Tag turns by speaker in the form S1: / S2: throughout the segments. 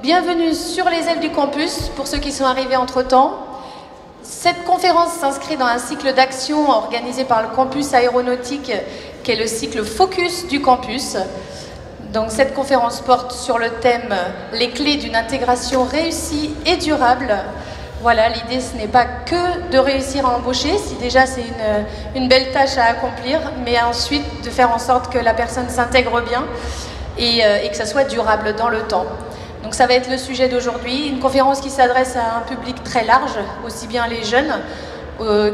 S1: Bienvenue sur les ailes du campus, pour ceux qui sont arrivés entre-temps. Cette conférence s'inscrit dans un cycle d'action organisé par le campus aéronautique, qui est le cycle Focus du campus. Donc cette conférence porte sur le thème « Les clés d'une intégration réussie et durable ». Voilà, l'idée ce n'est pas que de réussir à embaucher, si déjà c'est une belle tâche à accomplir, mais ensuite de faire en sorte que la personne s'intègre bien et que ça soit durable dans le temps. Donc ça va être le sujet d'aujourd'hui, une conférence qui s'adresse à un public très large, aussi bien les jeunes,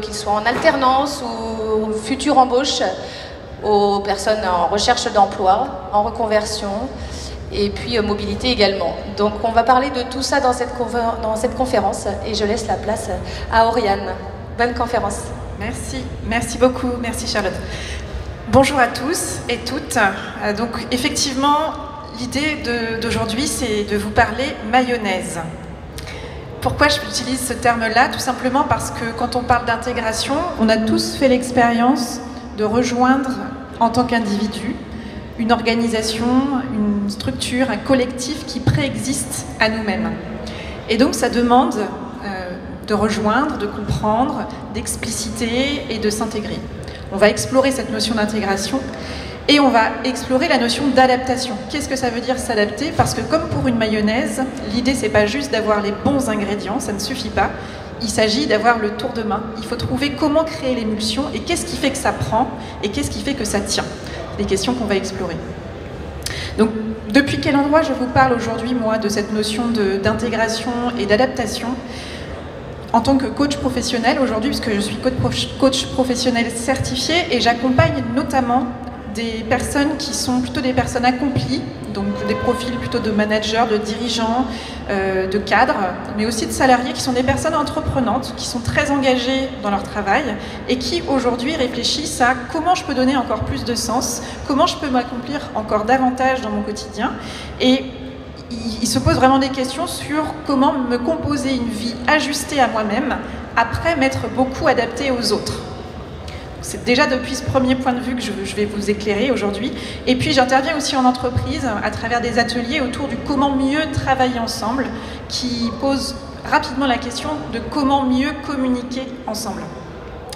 S1: qu'ils soient en alternance ou futures embauches, aux personnes en recherche d'emploi, en reconversion, et puis mobilité également. Donc on va parler de tout ça dans cette conférence, et je laisse la place à Oriane. Bonne conférence.
S2: Merci beaucoup, merci Charlotte. Bonjour à tous et toutes. Donc effectivement, l'idée d'aujourd'hui, c'est de vous parler mayonnaise. Pourquoi j'utilise ce terme-là? Tout simplement parce que quand on parle d'intégration, on a tous fait l'expérience de rejoindre en tant qu'individu une organisation, une structure, un collectif qui préexiste à nous-mêmes. Et donc ça demande de rejoindre, de comprendre, d'expliciter et de s'intégrer. On va explorer cette notion d'intégration. Et on va explorer la notion d'adaptation. Qu'est-ce que ça veut dire s'adapter? Parce que comme pour une mayonnaise, l'idée c'est pas juste d'avoir les bons ingrédients, ça ne suffit pas. Il s'agit d'avoir le tour de main. Il faut trouver comment créer l'émulsion et qu'est-ce qui fait que ça prend et qu'est-ce qui fait que ça tient. C'est des questions qu'on va explorer. Donc, depuis quel endroit je vous parle aujourd'hui, moi, de cette notion d'intégration et d'adaptation? En tant que coach professionnel aujourd'hui, puisque je suis coach professionnel certifié et j'accompagne notamment des personnes qui sont plutôt des personnes accomplies, donc des profils plutôt de managers, de dirigeants, de cadres, mais aussi de salariés qui sont des personnes entreprenantes, qui sont très engagées dans leur travail et qui aujourd'hui réfléchissent à comment je peux donner encore plus de sens, comment je peux m'accomplir encore davantage dans mon quotidien. Et ils se posent vraiment des questions sur comment me composer une vie ajustée à moi-même, après m'être beaucoup adaptée aux autres. C'est déjà depuis ce premier point de vue que je vais vous éclairer aujourd'hui. Et puis j'interviens aussi en entreprise à travers des ateliers autour du comment mieux travailler ensemble, qui pose rapidement la question de comment mieux communiquer ensemble.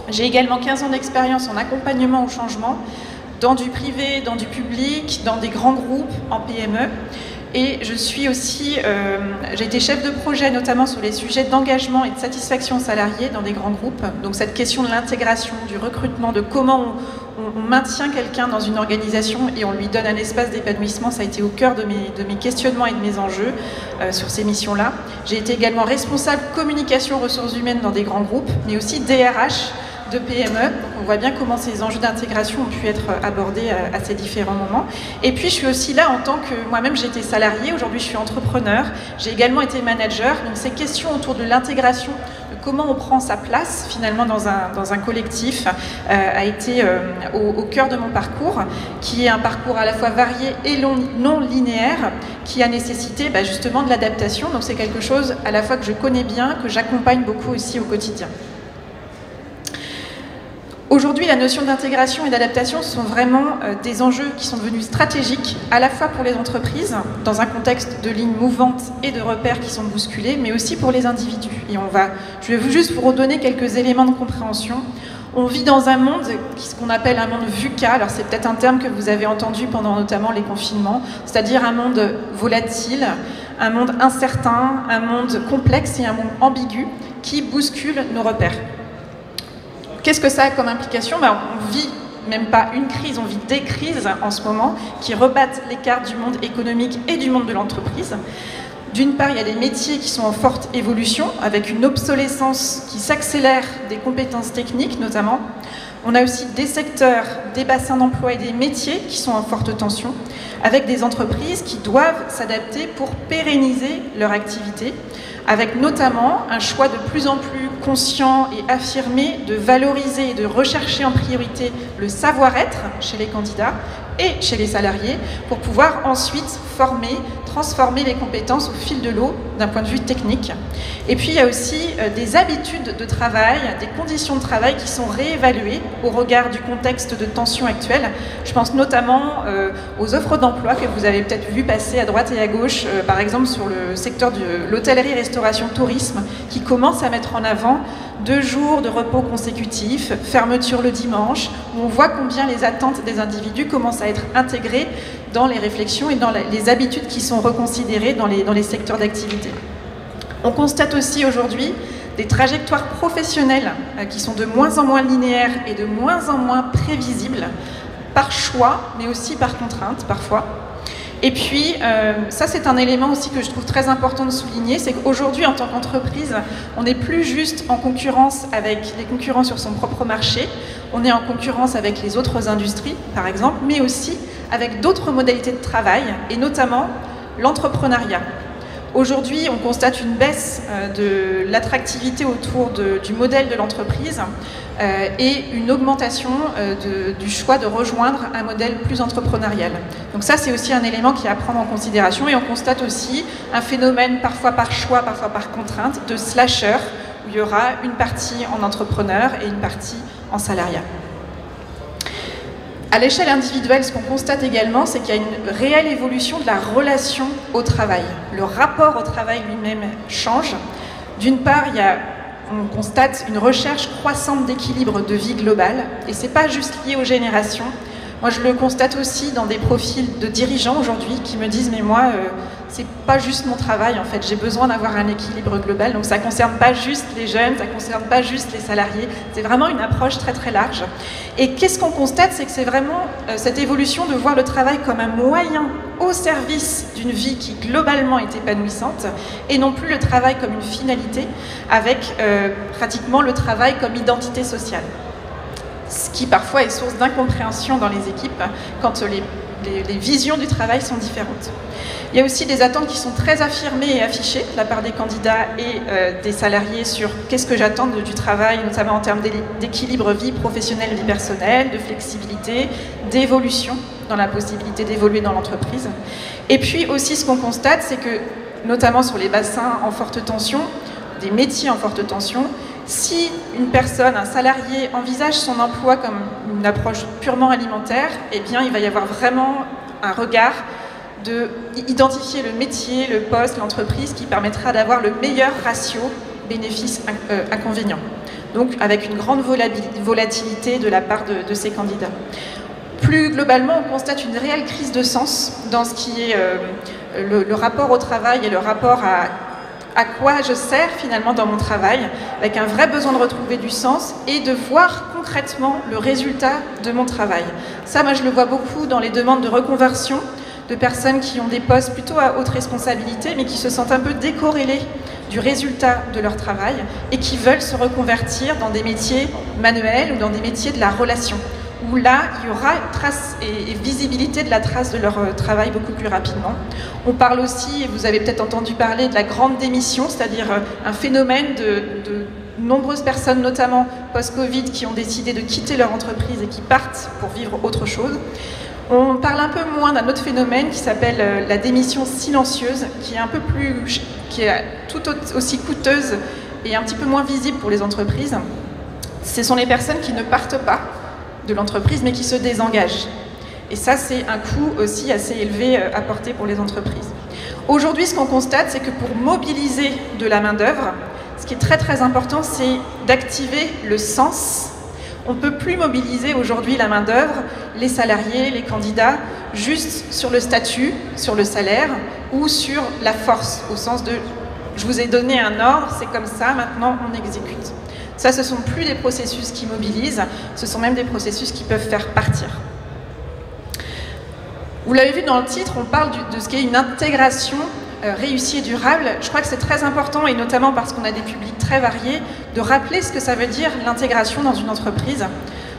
S2: J'ai également 15 ans d'expérience en accompagnement au changement, dans du privé, dans du public, dans des grands groupes, en PME. Et je suis aussi, j'ai été chef de projet notamment sur les sujets d'engagement et de satisfaction salariée dans des grands groupes. Donc cette question de l'intégration, du recrutement, de comment on maintient quelqu'un dans une organisation et on lui donne un espace d'épanouissement, ça a été au cœur de mes questionnements et de mes enjeux sur ces missions-là. J'ai été également responsable communication ressources humaines dans des grands groupes, mais aussi DRH de PME. Donc on voit bien comment ces enjeux d'intégration ont pu être abordés à ces différents moments. Et puis je suis aussi là en tant que, moi-même j'étais salariée, aujourd'hui je suis entrepreneur, j'ai également été manager, donc ces questions autour de l'intégration, de comment on prend sa place finalement dans un collectif a été au cœur de mon parcours, qui est un parcours à la fois varié et non linéaire, qui a nécessité justement de l'adaptation, donc c'est quelque chose à la fois que je connais bien, que j'accompagne beaucoup aussi au quotidien. Aujourd'hui, la notion d'intégration et d'adaptation sont vraiment des enjeux qui sont devenus stratégiques, à la fois pour les entreprises, dans un contexte de lignes mouvantes et de repères qui sont bousculés, mais aussi pour les individus. Et je vais juste vous redonner quelques éléments de compréhension. On vit dans un monde, ce qu'on appelle un monde VUCA, alors c'est peut-être un terme que vous avez entendu pendant notamment les confinements, c'est-à-dire un monde volatile, un monde incertain, un monde complexe et un monde ambigu qui bouscule nos repères. Qu'est-ce que ça a comme implication? On vit même pas une crise, on vit des crises en ce moment qui rebattent les cartes du monde économique et du monde de l'entreprise. D'une part, il y a des métiers qui sont en forte évolution, avec une obsolescence qui s'accélère des compétences techniques notamment. On a aussi des secteurs, des bassins d'emploi et des métiers qui sont en forte tension, avec des entreprises qui doivent s'adapter pour pérenniser leur activité, avec notamment un choix de plus en plus conscient et affirmé de valoriser et de rechercher en priorité le savoir-être chez les candidats et chez les salariés pour pouvoir ensuite former, transformer les compétences au fil de l'eau d'un point de vue technique. Et puis il y a aussi des habitudes de travail, des conditions de travail qui sont réévaluées au regard du contexte de tension actuelle. Je pense notamment aux offres d'emploi que vous avez peut-être vu passer à droite et à gauche, par exemple sur le secteur de l'hôtellerie, restauration, tourisme, qui commence à mettre en avant 2 jours de repos consécutifs, fermeture le dimanche, où on voit combien les attentes des individus commencent à être intégrées dans les réflexions et dans les habitudes qui sont reconsidérées dans les secteurs d'activité. On constate aussi aujourd'hui des trajectoires professionnelles qui sont de moins en moins linéaires et de moins en moins prévisibles, par choix, mais aussi par contrainte parfois. Et puis, ça c'est un élément aussi que je trouve très important de souligner, c'est qu'aujourd'hui en tant qu'entreprise, on n'est plus juste en concurrence avec les concurrents sur son propre marché, on est en concurrence avec les autres industries par exemple, mais aussi avec d'autres modalités de travail, et notamment l'entrepreneuriat. Aujourd'hui, on constate une baisse de l'attractivité autour du modèle de l'entreprise et une augmentation du choix de rejoindre un modèle plus entrepreneurial. Donc ça, c'est aussi un élément qui est à prendre en considération, et on constate aussi un phénomène, parfois par choix, parfois par contrainte, de slasher, où il y aura une partie en entrepreneur et une partie en salariat. À l'échelle individuelle, ce qu'on constate également, c'est qu'il y a une réelle évolution de la relation au travail. Le rapport au travail lui-même change. D'une part, on constate une recherche croissante d'équilibre de vie globale, et ce n'est pas juste lié aux générations. Moi, je le constate aussi dans des profils de dirigeants aujourd'hui qui me disent « mais moi, c'est pas juste mon travail, en fait, j'ai besoin d'avoir un équilibre global ». Donc ça ne concerne pas juste les jeunes, ça ne concerne pas juste les salariés, c'est vraiment une approche très très large. Et qu'est-ce qu'on constate, c'est que c'est vraiment cette évolution de voir le travail comme un moyen au service d'une vie qui globalement est épanouissante, et non plus le travail comme une finalité, avec pratiquement le travail comme identité sociale. Ce qui parfois est source d'incompréhension dans les équipes quand les visions du travail sont différentes. Il y a aussi des attentes qui sont très affirmées et affichées de la part des candidats et des salariés sur qu'est-ce que j'attends du travail, notamment en termes d'équilibre vie professionnelle, vie personnelle, de flexibilité, d'évolution, dans la possibilité d'évoluer dans l'entreprise. Et puis aussi ce qu'on constate, c'est que notamment sur les bassins en forte tension, des métiers en forte tension, si une personne, un salarié, envisage son emploi comme une approche purement alimentaire, eh bien, il va y avoir vraiment un regard d'identifier le métier, le poste, l'entreprise qui permettra d'avoir le meilleur ratio bénéfice-inconvénient. Donc, avec une grande volatilité de la part de ces candidats. Plus globalement, on constate une réelle crise de sens dans ce qui est le rapport au travail et le rapport à quoi je sers finalement dans mon travail, avec un vrai besoin de retrouver du sens et de voir concrètement le résultat de mon travail. Ça, moi, je le vois beaucoup dans les demandes de reconversion de personnes qui ont des postes plutôt à haute responsabilité, mais qui se sentent un peu décorrélées du résultat de leur travail et qui veulent se reconvertir dans des métiers manuels ou dans des métiers de la relation, où là, il y aura trace et visibilité de la trace de leur travail beaucoup plus rapidement. On parle aussi, et vous avez peut-être entendu parler, de la grande démission, c'est-à-dire un phénomène de nombreuses personnes, notamment post-Covid, qui ont décidé de quitter leur entreprise et qui partent pour vivre autre chose. On parle un peu moins d'un autre phénomène qui s'appelle la démission silencieuse, qui est tout aussi coûteuse et un petit peu moins visible pour les entreprises. Ce sont les personnes qui ne partent pas de l'entreprise, mais qui se désengagent. Et ça, c'est un coût aussi assez élevé à porter pour les entreprises. Aujourd'hui, ce qu'on constate, c'est que pour mobiliser de la main-d'œuvre, ce qui est très très important, c'est d'activer le sens. On ne peut plus mobiliser aujourd'hui la main-d'œuvre, les salariés, les candidats, juste sur le statut, sur le salaire ou sur la force, au sens de « je vous ai donné un ordre, c'est comme ça, maintenant on exécute ». Ça, ce ne sont plus des processus qui mobilisent, ce sont même des processus qui peuvent faire partir. Vous l'avez vu dans le titre, on parle de ce qu'est une intégration réussie et durable. Je crois que c'est très important, et notamment parce qu'on a des publics très variés, de rappeler ce que ça veut dire l'intégration dans une entreprise.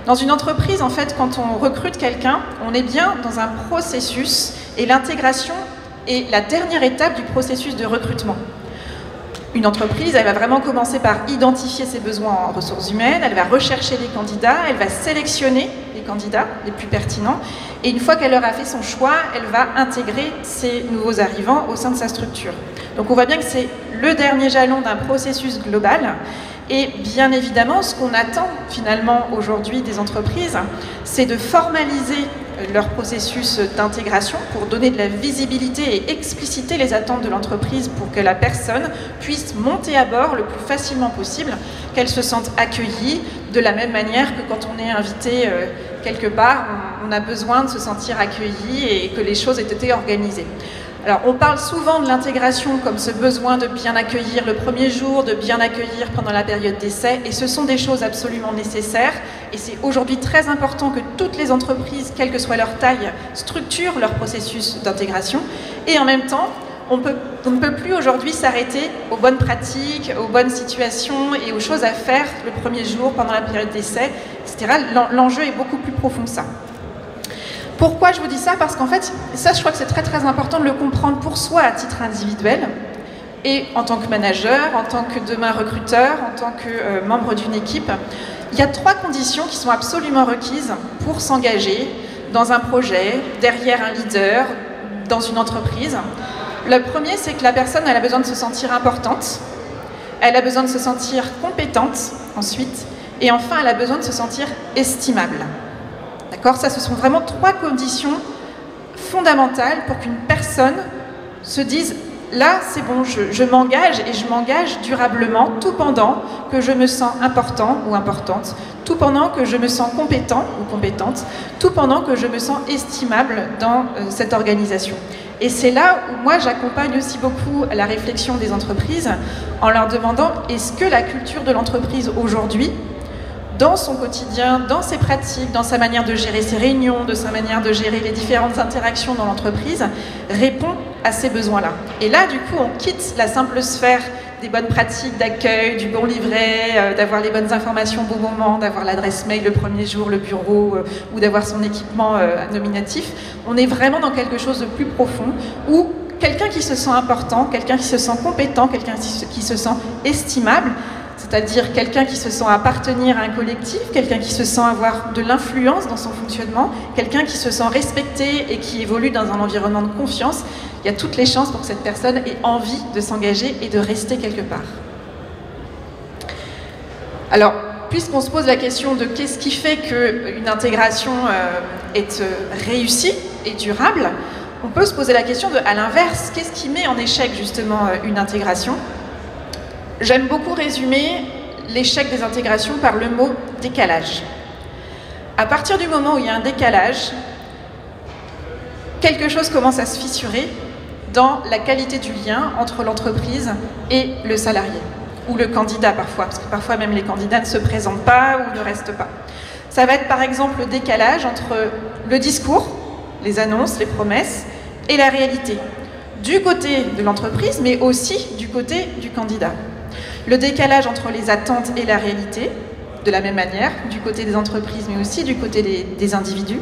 S2: Dans une entreprise, en fait, quand on recrute quelqu'un, on est bien dans un processus, et l'intégration est la dernière étape du processus de recrutement. Une entreprise, elle va vraiment commencer par identifier ses besoins en ressources humaines, elle va rechercher les candidats, elle va sélectionner les candidats les plus pertinents. Et une fois qu'elle leur a fait son choix, elle va intégrer ces nouveaux arrivants au sein de sa structure. Donc on voit bien que c'est le dernier jalon d'un processus global. Et bien évidemment, ce qu'on attend finalement aujourd'hui des entreprises, c'est de formaliser leur processus d'intégration pour donner de la visibilité et expliciter les attentes de l'entreprise pour que la personne puisse monter à bord le plus facilement possible, qu'elle se sente accueillie de la même manière que quand on est invité quelque part, on a besoin de se sentir accueilli et que les choses aient été organisées. Alors, on parle souvent de l'intégration comme ce besoin de bien accueillir le premier jour, de bien accueillir pendant la période d'essai, et ce sont des choses absolument nécessaires, et c'est aujourd'hui très important que toutes les entreprises, quelle que soit leur taille, structurent leur processus d'intégration, et en même temps, on ne peut plus aujourd'hui s'arrêter aux bonnes pratiques, aux bonnes situations et aux choses à faire le premier jour, pendant la période d'essai, etc. L'enjeu est beaucoup plus profond que ça. Pourquoi je vous dis ça? Parce qu'en fait, ça je crois que c'est très très important de le comprendre pour soi à titre individuel et en tant que manager, en tant que demain recruteur, en tant que membre d'une équipe. Il y a 3 conditions qui sont absolument requises pour s'engager dans un projet, derrière un leader, dans une entreprise. Le premier, c'est que la personne elle a besoin de se sentir importante, elle a besoin de se sentir compétente ensuite, et enfin elle a besoin de se sentir estimable. D'accord? Ça, ce sont vraiment 3 conditions fondamentales pour qu'une personne se dise « là, c'est bon, je m'engage et je m'engage durablement tout pendant que je me sens important ou importante, tout pendant que je me sens compétent ou compétente, tout pendant que je me sens estimable dans cette organisation ». Et c'est là où moi j'accompagne aussi beaucoup la réflexion des entreprises en leur demandant « est-ce que la culture de l'entreprise aujourd'hui, dans son quotidien, dans ses pratiques, dans sa manière de gérer ses réunions, de sa manière de gérer les différentes interactions dans l'entreprise, répond à ces besoins-là. » Et là, du coup, on quitte la simple sphère des bonnes pratiques d'accueil, du bon livret, d'avoir les bonnes informations au bon moment, d'avoir l'adresse mail le premier jour, le bureau, ou d'avoir son équipement nominatif. On est vraiment dans quelque chose de plus profond, où quelqu'un qui se sent important, quelqu'un qui se sent compétent, quelqu'un qui se sent estimable, c'est-à-dire quelqu'un qui se sent appartenir à un collectif, quelqu'un qui se sent avoir de l'influence dans son fonctionnement, quelqu'un qui se sent respecté et qui évolue dans un environnement de confiance, il y a toutes les chances pour que cette personne ait envie de s'engager et de rester quelque part. Alors, puisqu'on se pose la question de qu'est-ce qui fait qu'une intégration est réussie et durable, on peut se poser la question de, à l'inverse, qu'est-ce qui met en échec justement une intégration? J'aime beaucoup résumer l'échec des intégrations par le mot décalage. À partir du moment où il y a un décalage, quelque chose commence à se fissurer dans la qualité du lien entre l'entreprise et le salarié, ou le candidat parfois, parce que parfois même les candidats ne se présentent pas ou ne restent pas. Ça va être par exemple le décalage entre le discours, les annonces, les promesses, et la réalité, du côté de l'entreprise, mais aussi du côté du candidat. Le décalage entre les attentes et la réalité, de la même manière, du côté des entreprises, mais aussi du côté des individus.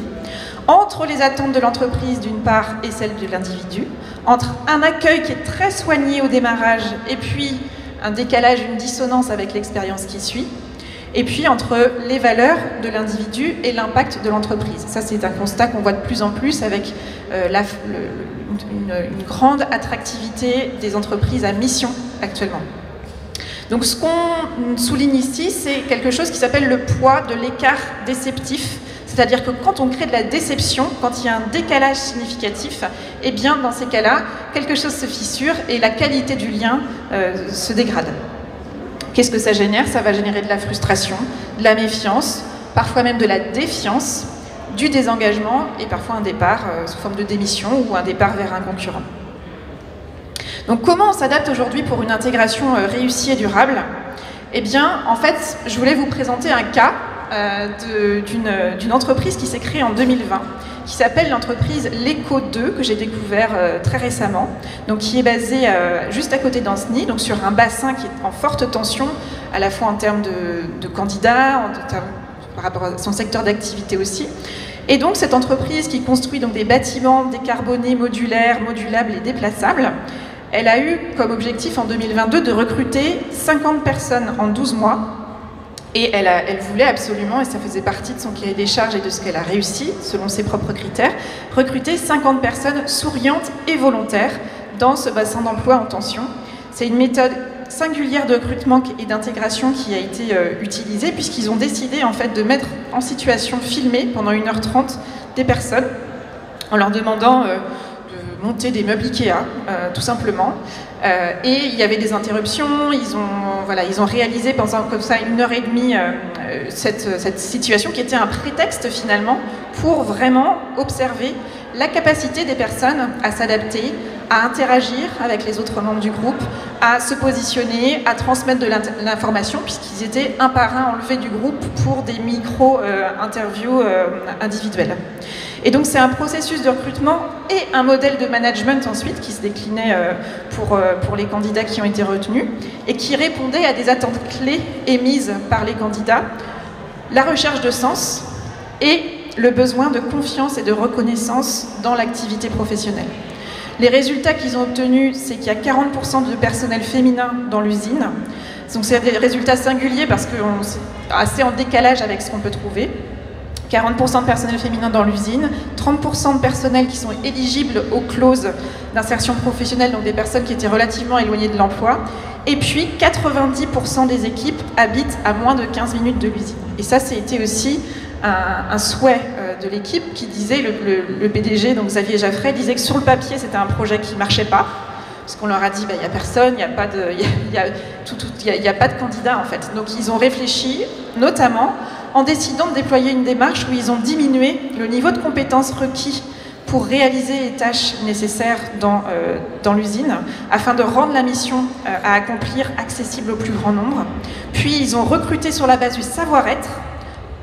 S2: Entre les attentes de l'entreprise, d'une part, et celles de l'individu. Entre un accueil qui est très soigné au démarrage, et puis un décalage, une dissonance avec l'expérience qui suit. Et puis entre les valeurs de l'individu et l'impact de l'entreprise. Ça, c'est un constat qu'on voit de plus en plus avec une grande attractivité des entreprises à mission actuellement. Donc ce qu'on souligne ici, c'est quelque chose qui s'appelle le poids de l'écart déceptif. C'est-à-dire que quand on crée de la déception, quand il y a un décalage significatif, eh bien dans ces cas-là, quelque chose se fissure et la qualité du lien se dégrade. Qu'est-ce que ça génère? Ça va générer de la frustration, de la méfiance, parfois même de la défiance, du désengagement et parfois un départ sous forme de démission ou un départ vers un concurrent. Donc comment on s'adapte aujourd'hui pour une intégration réussie et durable? Eh bien, en fait, je voulais vous présenter un cas d'une entreprise qui s'est créée en 2020, qui s'appelle l'entreprise L'Eco 2, que j'ai découvert très récemment, donc qui est basée juste à côté d'Ancenis, donc sur un bassin qui est en forte tension, à la fois en termes de candidats, par rapport à son secteur d'activité aussi. Et donc cette entreprise qui construit donc des bâtiments décarbonés, modulaires, modulables et déplaçables, elle a eu comme objectif en 2022 de recruter 50 personnes en 12 mois Et elle voulait absolument, et ça faisait partie de son cahier des charges et de ce qu'elle a réussi, selon ses propres critères, recruter 50 personnes souriantes et volontaires dans ce bassin d'emploi en tension. C'est une méthode singulière de recrutement et d'intégration qui a été utilisée, puisqu'ils ont décidé en fait de mettre en situation filmée pendant 1h30 des personnes, en leur demandant de monter des meubles Ikea, tout simplement. Et il y avait des interruptions, ils ont réalisé pendant comme ça 1h30 cette situation qui était un prétexte finalement pour vraiment observer la capacité des personnes à s'adapter, à interagir avec les autres membres du groupe, à se positionner, à transmettre de l'information, puisqu'ils étaient un par un enlevés du groupe pour des micro-interviews individuelles. Et donc c'est un processus de recrutement et un modèle de management ensuite qui se déclinait pour les candidats qui ont été retenus et qui répondait à des attentes clés émises par les candidats, la recherche de sens et le besoin de confiance et de reconnaissance dans l'activité professionnelle. Les résultats qu'ils ont obtenus, c'est qu'il y a 40% de personnel féminin dans l'usine. Donc c'est des résultats singuliers parce que c'est assez en décalage avec ce qu'on peut trouver. 40% de personnel féminin dans l'usine, 30% de personnel qui sont éligibles aux clauses d'insertion professionnelle, donc des personnes qui étaient relativement éloignées de l'emploi, et puis 90% des équipes habitent à moins de 15 minutes de l'usine. Et ça, c'était aussi un souhait de l'équipe qui disait, le PDG, donc Xavier Jaffray, disait que sur le papier, c'était un projet qui ne marchait pas, parce qu'on leur a dit, il n'y a personne, il n'y a pas de candidat en fait. Donc ils ont réfléchi, notamment, en décidant de déployer une démarche où ils ont diminué le niveau de compétences requis pour réaliser les tâches nécessaires dans l'usine, afin de rendre la mission à accomplir accessible au plus grand nombre. Puis ils ont recruté sur la base du savoir-être,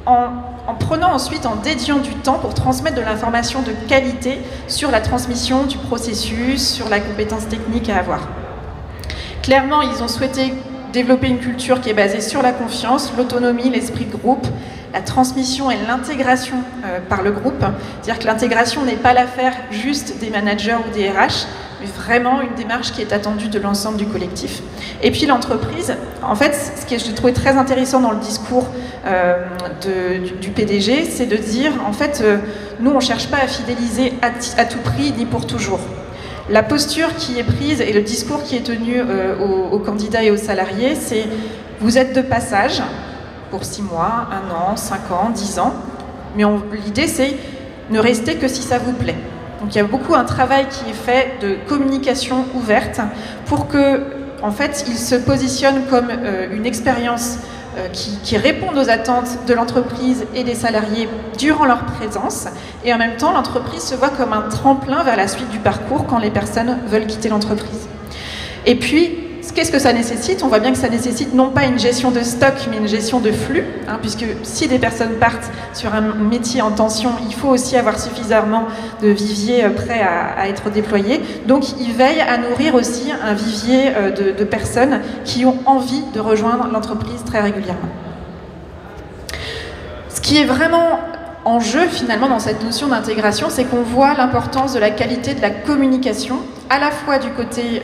S2: en prenant ensuite, en dédiant du temps pour transmettre de l'information de qualité sur la transmission du processus, sur la compétence technique à avoir. Clairement, ils ont souhaité développer une culture qui est basée sur la confiance, l'autonomie, l'esprit de groupe, la transmission et l'intégration par le groupe. C'est-à-dire que l'intégration n'est pas l'affaire juste des managers ou des RH, mais vraiment une démarche qui est attendue de l'ensemble du collectif. Et puis l'entreprise, en fait, ce que j'ai trouvé très intéressant dans le discours du PDG, c'est de dire, en fait, nous, on ne cherche pas à fidéliser à tout prix ni pour toujours. La posture qui est prise et le discours qui est tenu aux candidats et aux salariés, c'est « vous êtes de passage pour 6 mois, 1 an, 5 ans, 10 ans, mais l'idée c'est ne rester que si ça vous plaît ». Donc il y a beaucoup un travail qui est fait de communication ouverte pour que, en fait, ils se positionnent comme une expérience qui répondent aux attentes de l'entreprise et des salariés durant leur présence, et en même temps l'entreprise se voit comme un tremplin vers la suite du parcours quand les personnes veulent quitter l'entreprise. Et puis, qu'est-ce que ça nécessite? On voit bien que ça nécessite non pas une gestion de stock, mais une gestion de flux, puisque si des personnes partent sur un métier en tension, il faut aussi avoir suffisamment de viviers prêts à être déployés. Donc, ils veillent à nourrir aussi un vivier de personnes qui ont envie de rejoindre l'entreprise très régulièrement. Ce qui est vraiment en jeu finalement dans cette notion d'intégration, c'est qu'on voit l'importance de la qualité de la communication, à la fois du côté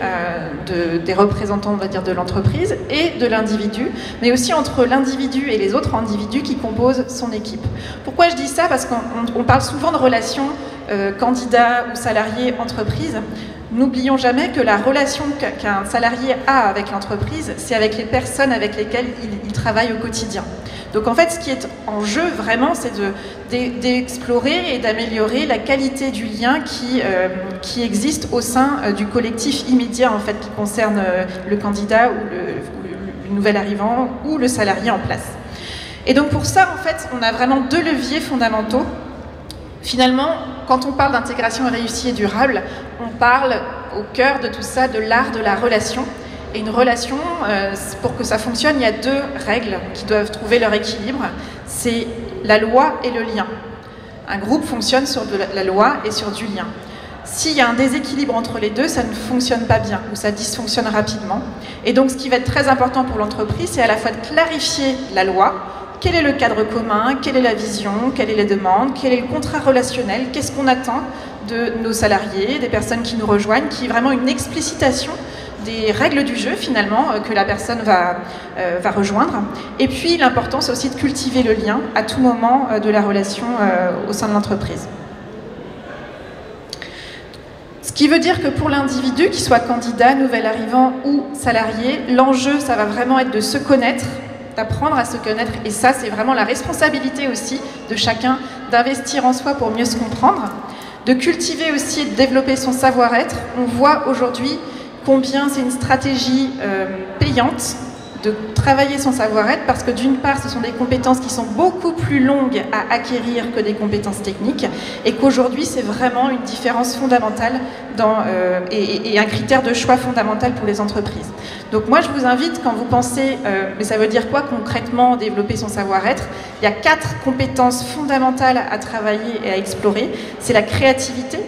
S2: des représentants, on va dire, de l'entreprise et de l'individu, mais aussi entre l'individu et les autres individus qui composent son équipe. Pourquoi je dis ça? Parce qu'on parle souvent de relations candidat ou salarié entreprise. N'oublions jamais que la relation qu'un salarié a avec l'entreprise, c'est avec les personnes avec lesquelles il travaille au quotidien. Donc en fait, ce qui est en jeu vraiment, c'est d'explorer et d'améliorer la qualité du lien qui existe au sein du collectif immédiat en fait, qui concerne le candidat ou le nouvel arrivant ou le salarié en place. Et donc pour ça, en fait, on a vraiment 2 leviers fondamentaux. Finalement, quand on parle d'intégration réussie et durable, on parle au cœur de tout ça de l'art de la relation. Et une relation, pour que ça fonctionne, il y a 2 règles qui doivent trouver leur équilibre. C'est la loi et le lien. Un groupe fonctionne sur la loi et sur du lien. S'il y a un déséquilibre entre les deux, ça ne fonctionne pas bien ou ça dysfonctionne rapidement. Et donc, ce qui va être très important pour l'entreprise, c'est à la fois de clarifier la loi. Quel est le cadre commun? Quelle est la vision? Quelles sont les demandes? Quel est le contrat relationnel? Qu'est-ce qu'on attend de nos salariés, des personnes qui nous rejoignent, qui est vraiment une explicitation des règles du jeu finalement que la personne va rejoindre. Et puis l'importance aussi de cultiver le lien à tout moment de la relation au sein de l'entreprise. Ce qui veut dire que pour l'individu, qu'il soit candidat, nouvel arrivant ou salarié, l'enjeu, ça va vraiment être de se connaître, d'apprendre à se connaître. Et ça, c'est vraiment la responsabilité aussi de chacun d'investir en soi pour mieux se comprendre, de cultiver aussi et de développer son savoir-être. On voit aujourd'hui combien c'est une stratégie payante de travailler son savoir-être parce que d'une part, ce sont des compétences qui sont beaucoup plus longues à acquérir que des compétences techniques et qu'aujourd'hui, c'est vraiment une différence fondamentale et un critère de choix fondamental pour les entreprises. Donc moi, je vous invite, quand vous pensez, mais ça veut dire quoi concrètement développer son savoir-être? Il y a 4 compétences fondamentales à travailler et à explorer. C'est la créativité,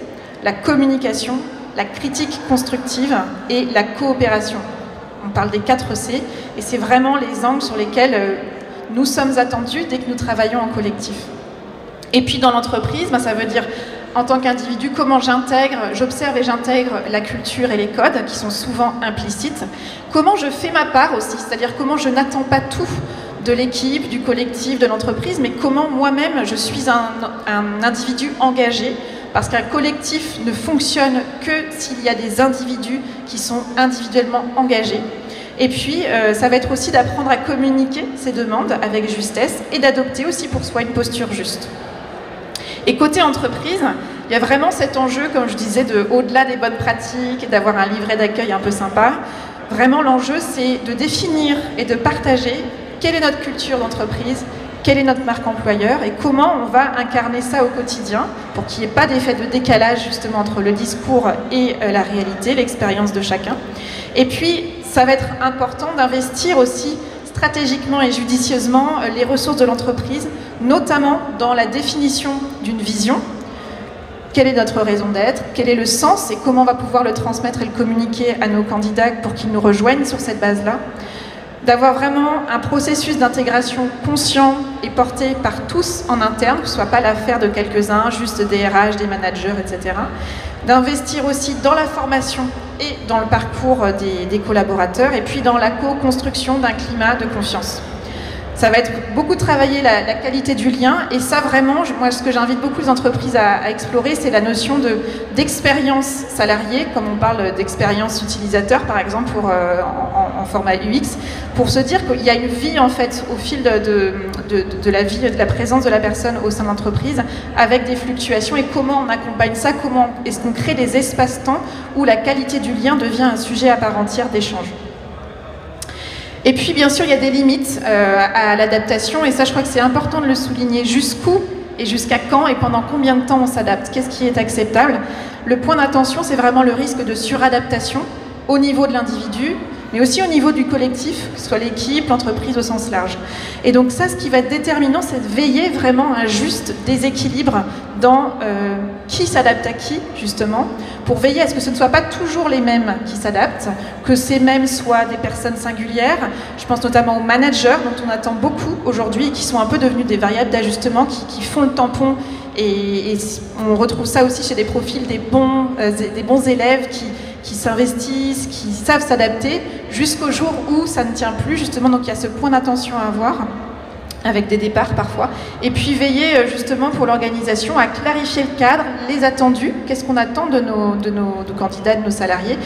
S2: la communication, la critique constructive et la coopération. On parle des 4 C et c'est vraiment les angles sur lesquels nous sommes attendus dès que nous travaillons en collectif. Et puis dans l'entreprise, ça veut dire en tant qu'individu comment j'observe et j'intègre la culture et les codes qui sont souvent implicites. Comment je fais ma part aussi, c'est-à-dire comment je n'attends pas tout de l'équipe, du collectif, de l'entreprise, mais comment moi-même je suis un individu engagé. Parce qu'un collectif ne fonctionne que s'il y a des individus qui sont individuellement engagés. Et puis, ça va être aussi d'apprendre à communiquer ces demandes avec justesse et d'adopter aussi pour soi une posture juste. Et côté entreprise, il y a vraiment cet enjeu, comme je disais, au-delà des bonnes pratiques, d'avoir un livret d'accueil un peu sympa. Vraiment, l'enjeu, c'est de définir et de partager quelle est notre culture d'entreprise, quelle est notre marque employeur et comment on va incarner ça au quotidien pour qu'il n'y ait pas d'effet de décalage justement entre le discours et la réalité, l'expérience de chacun. Et puis, ça va être important d'investir aussi stratégiquement et judicieusement les ressources de l'entreprise, notamment dans la définition d'une vision. Quelle est notre raison d'être? Quel est le sens et comment on va pouvoir le transmettre et le communiquer à nos candidats pour qu'ils nous rejoignent sur cette base-là? D'avoir vraiment un processus d'intégration conscient et porté par tous en interne, que ce ne soit pas l'affaire de quelques-uns, juste des RH, des managers, etc. D'investir aussi dans la formation et dans le parcours des collaborateurs, et puis dans la co-construction d'un climat de confiance. Ça va être beaucoup travailler la qualité du lien, et ça vraiment, moi ce que j'invite beaucoup les entreprises à explorer, c'est la notion d'expérience salariée, comme on parle d'expérience utilisateur par exemple en format UX, pour se dire qu'il y a une vie en fait au fil de la vie, de la présence de la personne au sein de l'entreprise, avec des fluctuations, et comment on accompagne ça, comment est-ce qu'on crée des espaces-temps où la qualité du lien devient un sujet à part entière d'échange. Et puis, bien sûr, il y a des limites à l'adaptation, et ça, je crois que c'est important de le souligner. Jusqu'où et jusqu'à quand et pendant combien de temps on s'adapte? Qu'est-ce qui est acceptable? Le point d'attention, c'est vraiment le risque de suradaptation au niveau de l'individu, mais aussi au niveau du collectif, que ce soit l'équipe, l'entreprise au sens large. Et donc ça, ce qui va être déterminant, c'est de veiller vraiment à un juste déséquilibre dans qui s'adapte à qui, justement, pour veiller à ce que ce ne soit pas toujours les mêmes qui s'adaptent, que ces mêmes soient des personnes singulières. Je pense notamment aux managers, dont on attend beaucoup aujourd'hui, et qui sont un peu devenus des variables d'ajustement, qui font le tampon, et on retrouve ça aussi chez des profils des bons élèves qui s'investissent, qui savent s'adapter, jusqu'au jour où ça ne tient plus, justement. Donc il y a ce point d'attention à avoir, avec des départs parfois. Et puis veiller justement pour l'organisation à clarifier le cadre, les attendus, qu'est-ce qu'on attend de nos candidats, de nos salariés,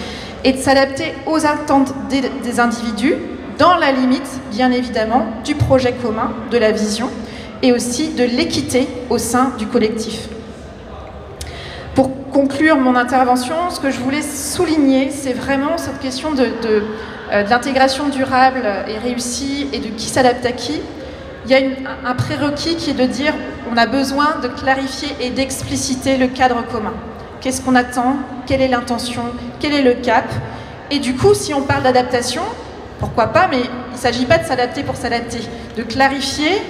S2: et de s'adapter aux attentes des individus, dans la limite, bien évidemment, du projet commun, de la vision, et aussi de l'équité au sein du collectif. Pour conclure mon intervention, ce que je voulais souligner, c'est vraiment cette question de l'intégration durable et réussie et de qui s'adapte à qui. Il y a un prérequis qui est de dire on a besoin de clarifier et d'expliciter le cadre commun. Qu'est-ce qu'on attend? Quelle est l'intention? Quel est le cap? Et du coup, si on parle d'adaptation, pourquoi pas, mais il ne s'agit pas de s'adapter pour s'adapter, de clarifier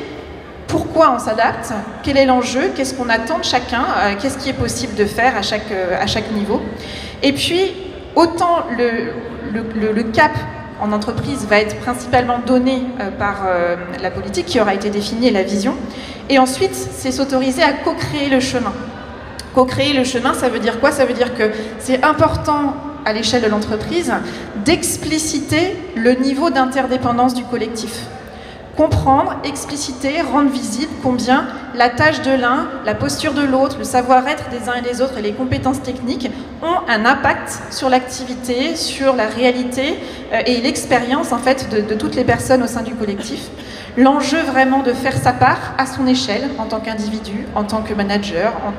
S2: pourquoi on s'adapte, quel est l'enjeu, qu'est-ce qu'on attend de chacun, qu'est-ce qui est possible de faire à chaque niveau. Et puis, autant le cap en entreprise va être principalement donné par la politique qui aura été définie et la vision. Et ensuite, c'est s'autoriser à co-créer le chemin. Co-créer le chemin, ça veut dire quoi? Ça veut dire que c'est important à l'échelle de l'entreprise, d'expliciter le niveau d'interdépendance du collectif. Comprendre, expliciter, rendre visible combien la tâche de l'un, la posture de l'autre, le savoir-être des uns et des autres et les compétences techniques ont un impact sur l'activité, sur la réalité et l'expérience en fait de toutes les personnes au sein du collectif. L'enjeu vraiment de faire sa part à son échelle en tant qu'individu, en tant que manager, en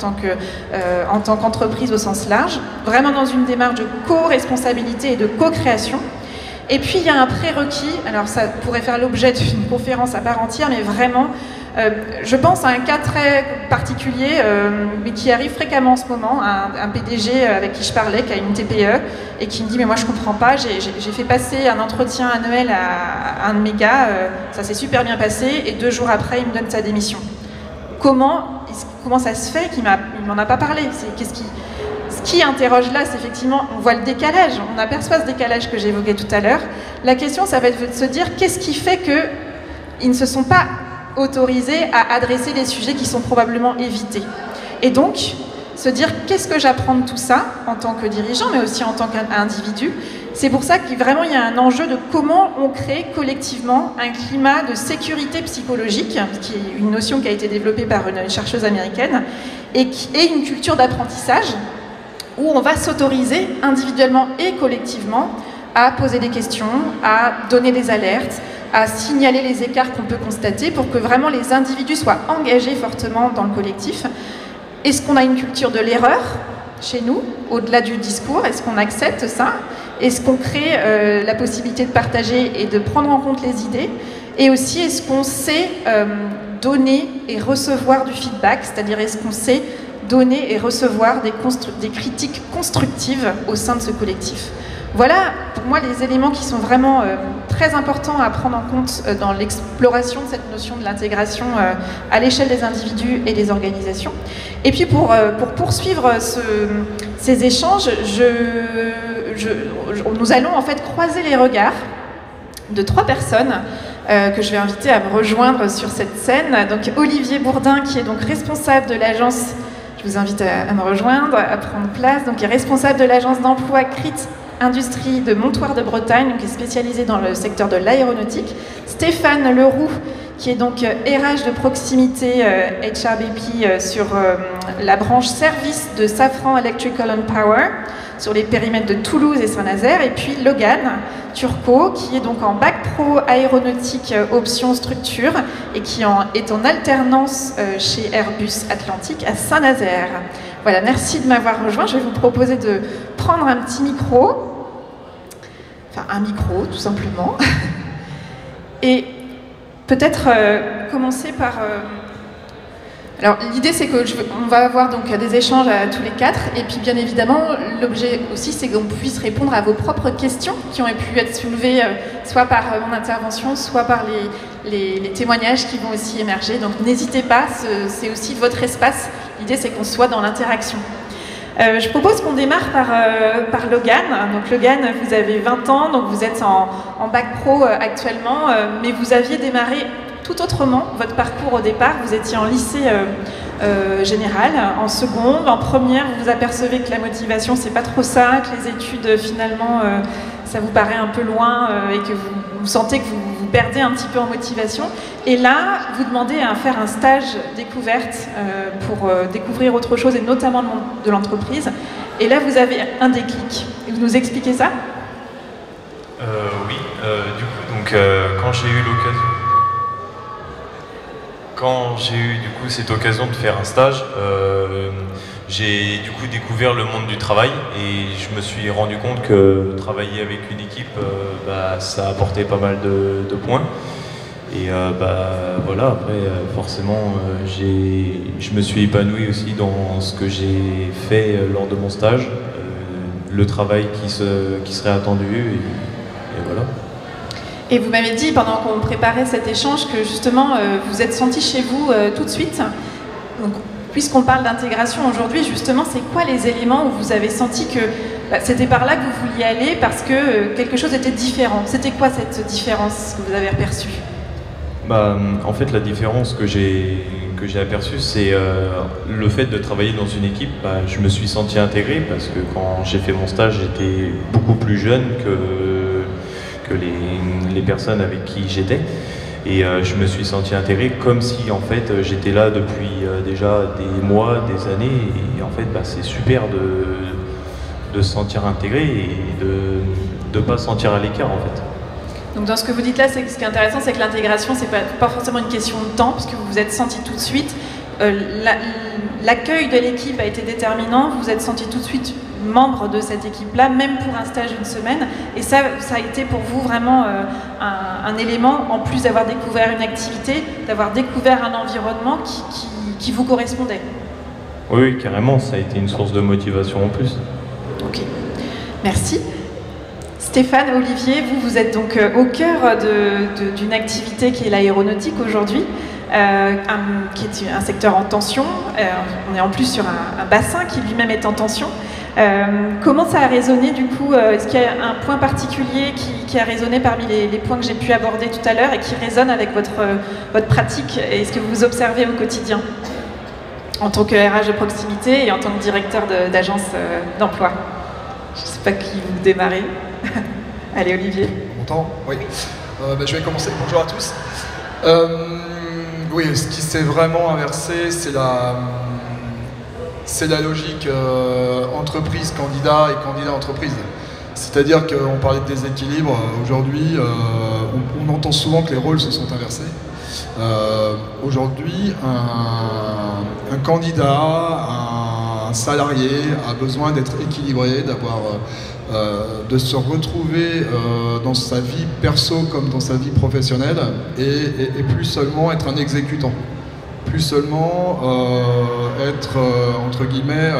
S2: tant qu'entreprise au sens large, vraiment dans une démarche de co-responsabilité et de co-création. Et puis il y a un prérequis, alors ça pourrait faire l'objet d'une conférence à part entière, mais vraiment, je pense à un cas très particulier, mais qui arrive fréquemment en ce moment, un PDG avec qui je parlais, qui a une TPE, et qui me dit « mais moi je comprends pas, j'ai fait passer un entretien annuel à un de mes gars, ça s'est super bien passé, et 2 jours après il me donne sa démission. » Comment ça se fait qu'il m'en a pas parlé? Ce qui interroge là, c'est effectivement, on voit le décalage, on aperçoit ce décalage que j'évoquais tout à l'heure. La question, ça va être de se dire, qu'est-ce qui fait qu'ils ne se sont pas autorisés à adresser des sujets qui sont probablement évités? Et donc, se dire, qu'est-ce que j'apprends de tout ça, en tant que dirigeant, mais aussi en tant qu'individu? C'est pour ça qu'il vraiment il y a un enjeu de comment on crée collectivement un climat de sécurité psychologique, qui est une notion qui a été développée par une chercheuse américaine, et une culture d'apprentissage, où on va s'autoriser individuellement et collectivement à poser des questions, à donner des alertes, à signaler les écarts qu'on peut constater pour que vraiment les individus soient engagés fortement dans le collectif. Est-ce qu'on a une culture de l'erreur chez nous, au-delà du discours? Est-ce qu'on accepte ça? Est-ce qu'on crée la possibilité de partager et de prendre en compte les idées? Et aussi, est-ce qu'on sait donner et recevoir du feedback? C'est-à-dire, est-ce qu'on sait donner et recevoir des critiques constructives au sein de ce collectif? Voilà, pour moi, les éléments qui sont vraiment très importants à prendre en compte dans l'exploration de cette notion de l'intégration à l'échelle des individus et des organisations. Et puis, pour poursuivre ces échanges, nous allons en fait croiser les regards de 3 personnes que je vais inviter à me rejoindre sur cette scène. Donc, Olivier Bourdin, qui est donc responsable de l'agence. Je vous invite à me rejoindre, à prendre place. Donc, il est responsable de l'agence d'emploi CRIT Industrie de Montoire de Bretagne, qui est spécialisée dans le secteur de l'aéronautique. Stéphane Leroux, qui est donc RH de proximité HRBP sur la branche service de Safran Electrical and Power, sur les périmètres de Toulouse et Saint-Nazaire. Et puis Logan Turcot, qui est donc en bac pro aéronautique option structure et qui est en alternance chez Airbus Atlantique à Saint-Nazaire. Voilà, merci de m'avoir rejoint. Je vais vous proposer de prendre un petit micro, enfin un micro tout simplement, et peut-être commencer par... Alors l'idée c'est qu'on va avoir donc des échanges à tous les 4, et puis bien évidemment l'objet aussi c'est qu'on puisse répondre à vos propres questions qui ont pu être soulevées soit par mon intervention, soit par les témoignages qui vont aussi émerger. Donc n'hésitez pas, c'est aussi votre espace. L'idée c'est qu'on soit dans l'interaction. Je propose qu'on démarre par Logan. Donc Logan, vous avez 20 ans, donc vous êtes en bac pro actuellement, mais vous aviez démarré tout autrement votre parcours au départ. Vous étiez en lycée général, en seconde, en première, vous vous apercevez que la motivation c'est pas trop ça, que les études finalement ça vous paraît un peu loin et que vous sentez que vous perdez un petit peu en motivation. Et là, vous demandez à faire un stage découverte pour découvrir autre chose, et notamment le monde de l'entreprise. Et là, vous avez un déclic. Vous nous expliquez ça?
S3: Oui, du coup, donc, quand j'ai eu du coup cette occasion de faire un stage, j'ai du coup découvert le monde du travail, et je me suis rendu compte que travailler avec une équipe, ça apportait pas mal de points. Et voilà, après forcément je me suis épanoui aussi dans ce que j'ai fait lors de mon stage, le travail qui serait attendu, et voilà.
S2: Et vous m'avez dit pendant qu'on préparait cet échange que justement vous êtes senti chez vous tout de suite. Donc, puisqu'on parle d'intégration aujourd'hui, justement, c'est quoi les éléments où vous avez senti que c'était par là que vous vouliez aller parce que quelque chose était différent? C'était quoi cette différence que vous avez aperçue?
S3: En fait, la différence que j'ai aperçue, c'est le fait de travailler dans une équipe. Je me suis senti intégré parce que quand j'ai fait mon stage, j'étais beaucoup plus jeune que les personnes avec qui j'étais. Et je me suis senti intégré comme si en fait j'étais là depuis déjà des mois, des années. Et en fait, c'est super de se sentir intégré et de ne pas se sentir à l'écart en fait.
S2: Donc dans ce que vous dites là, ce qui est intéressant, c'est que l'intégration, c'est pas forcément une question de temps, parce que vous vous êtes senti tout de suite. L'accueil de l'équipe a été déterminant, vous vous êtes senti tout de suite membre de cette équipe-là, même pour un stage d'une semaine. Et ça a été pour vous vraiment un élément, en plus d'avoir découvert une activité, d'avoir découvert un environnement qui vous correspondait.
S3: Oui, carrément, ça a été une source de motivation en plus. Ok,
S2: merci. Stéphane, Olivier, vous êtes donc au cœur d'une activité qui est l'aéronautique aujourd'hui, qui est un secteur en tension. On est en plus sur un bassin qui lui-même est en tension. Comment ça a résonné du coup? Est-ce qu'il y a un point particulier qui a résonné parmi les points que j'ai pu aborder tout à l'heure et qui résonne avec votre pratique et ce que vous observez au quotidien en tant que RH de proximité et en tant que directeur d'agence d'emploi? Je ne sais pas qui vous démarrez. Allez, Olivier.
S4: Content? Oui. Je vais commencer. Bonjour à tous. Oui, ce qui s'est vraiment inversé, c'est la logique entreprise-candidat et candidat-entreprise. C'est-à-dire qu'on parlait de déséquilibre. Aujourd'hui, on entend souvent que les rôles se sont inversés. Aujourd'hui, un candidat, un salarié a besoin d'être équilibré, de se retrouver dans sa vie perso comme dans sa vie professionnelle et plus seulement être un exécutant, plus seulement être entre guillemets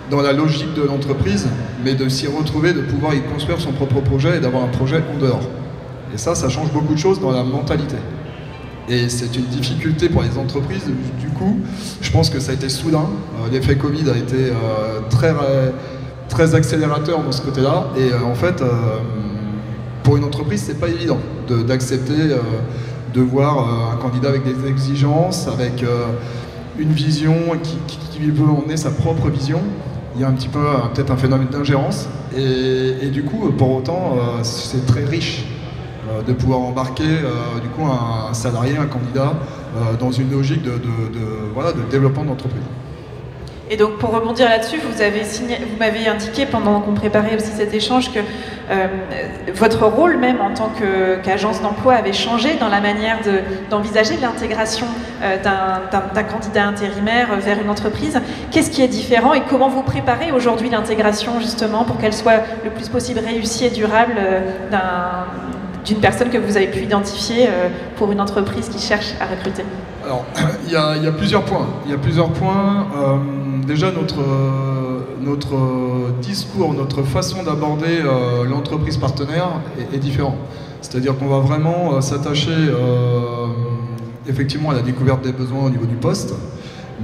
S4: dans la logique de l'entreprise, mais de s'y retrouver, de pouvoir y construire son propre projet et d'avoir un projet en dehors. Et ça change beaucoup de choses dans la mentalité. Et c'est une difficulté pour les entreprises. Du coup, je pense que ça a été soudain. L'effet Covid a été très accélérateur dans ce côté-là. Et en fait, pour une entreprise, c'est pas évident d'accepter de voir un candidat avec des exigences, avec une vision qui veut emmener sa propre vision. Il y a un petit peu peut-être un phénomène d'ingérence. Et du coup, pour autant, c'est très riche de pouvoir embarquer du coup un salarié, un candidat dans une logique de développement d'entreprise.
S2: Et donc pour rebondir là-dessus, vous m'avez indiqué pendant qu'on préparait aussi cet échange que votre rôle même en tant qu'agence d'emploi avait changé dans la manière d'envisager l'intégration d'un candidat intérimaire vers une entreprise. Qu'est-ce qui est différent et comment vous préparez aujourd'hui l'intégration justement pour qu'elle soit le plus possible réussie et durable d'une personne que vous avez pu identifier pour une entreprise qui cherche à recruter?
S4: Alors, il y a plusieurs points. Déjà, notre discours, notre façon d'aborder l'entreprise partenaire est différent. C'est-à-dire qu'on va vraiment s'attacher effectivement à la découverte des besoins au niveau du poste,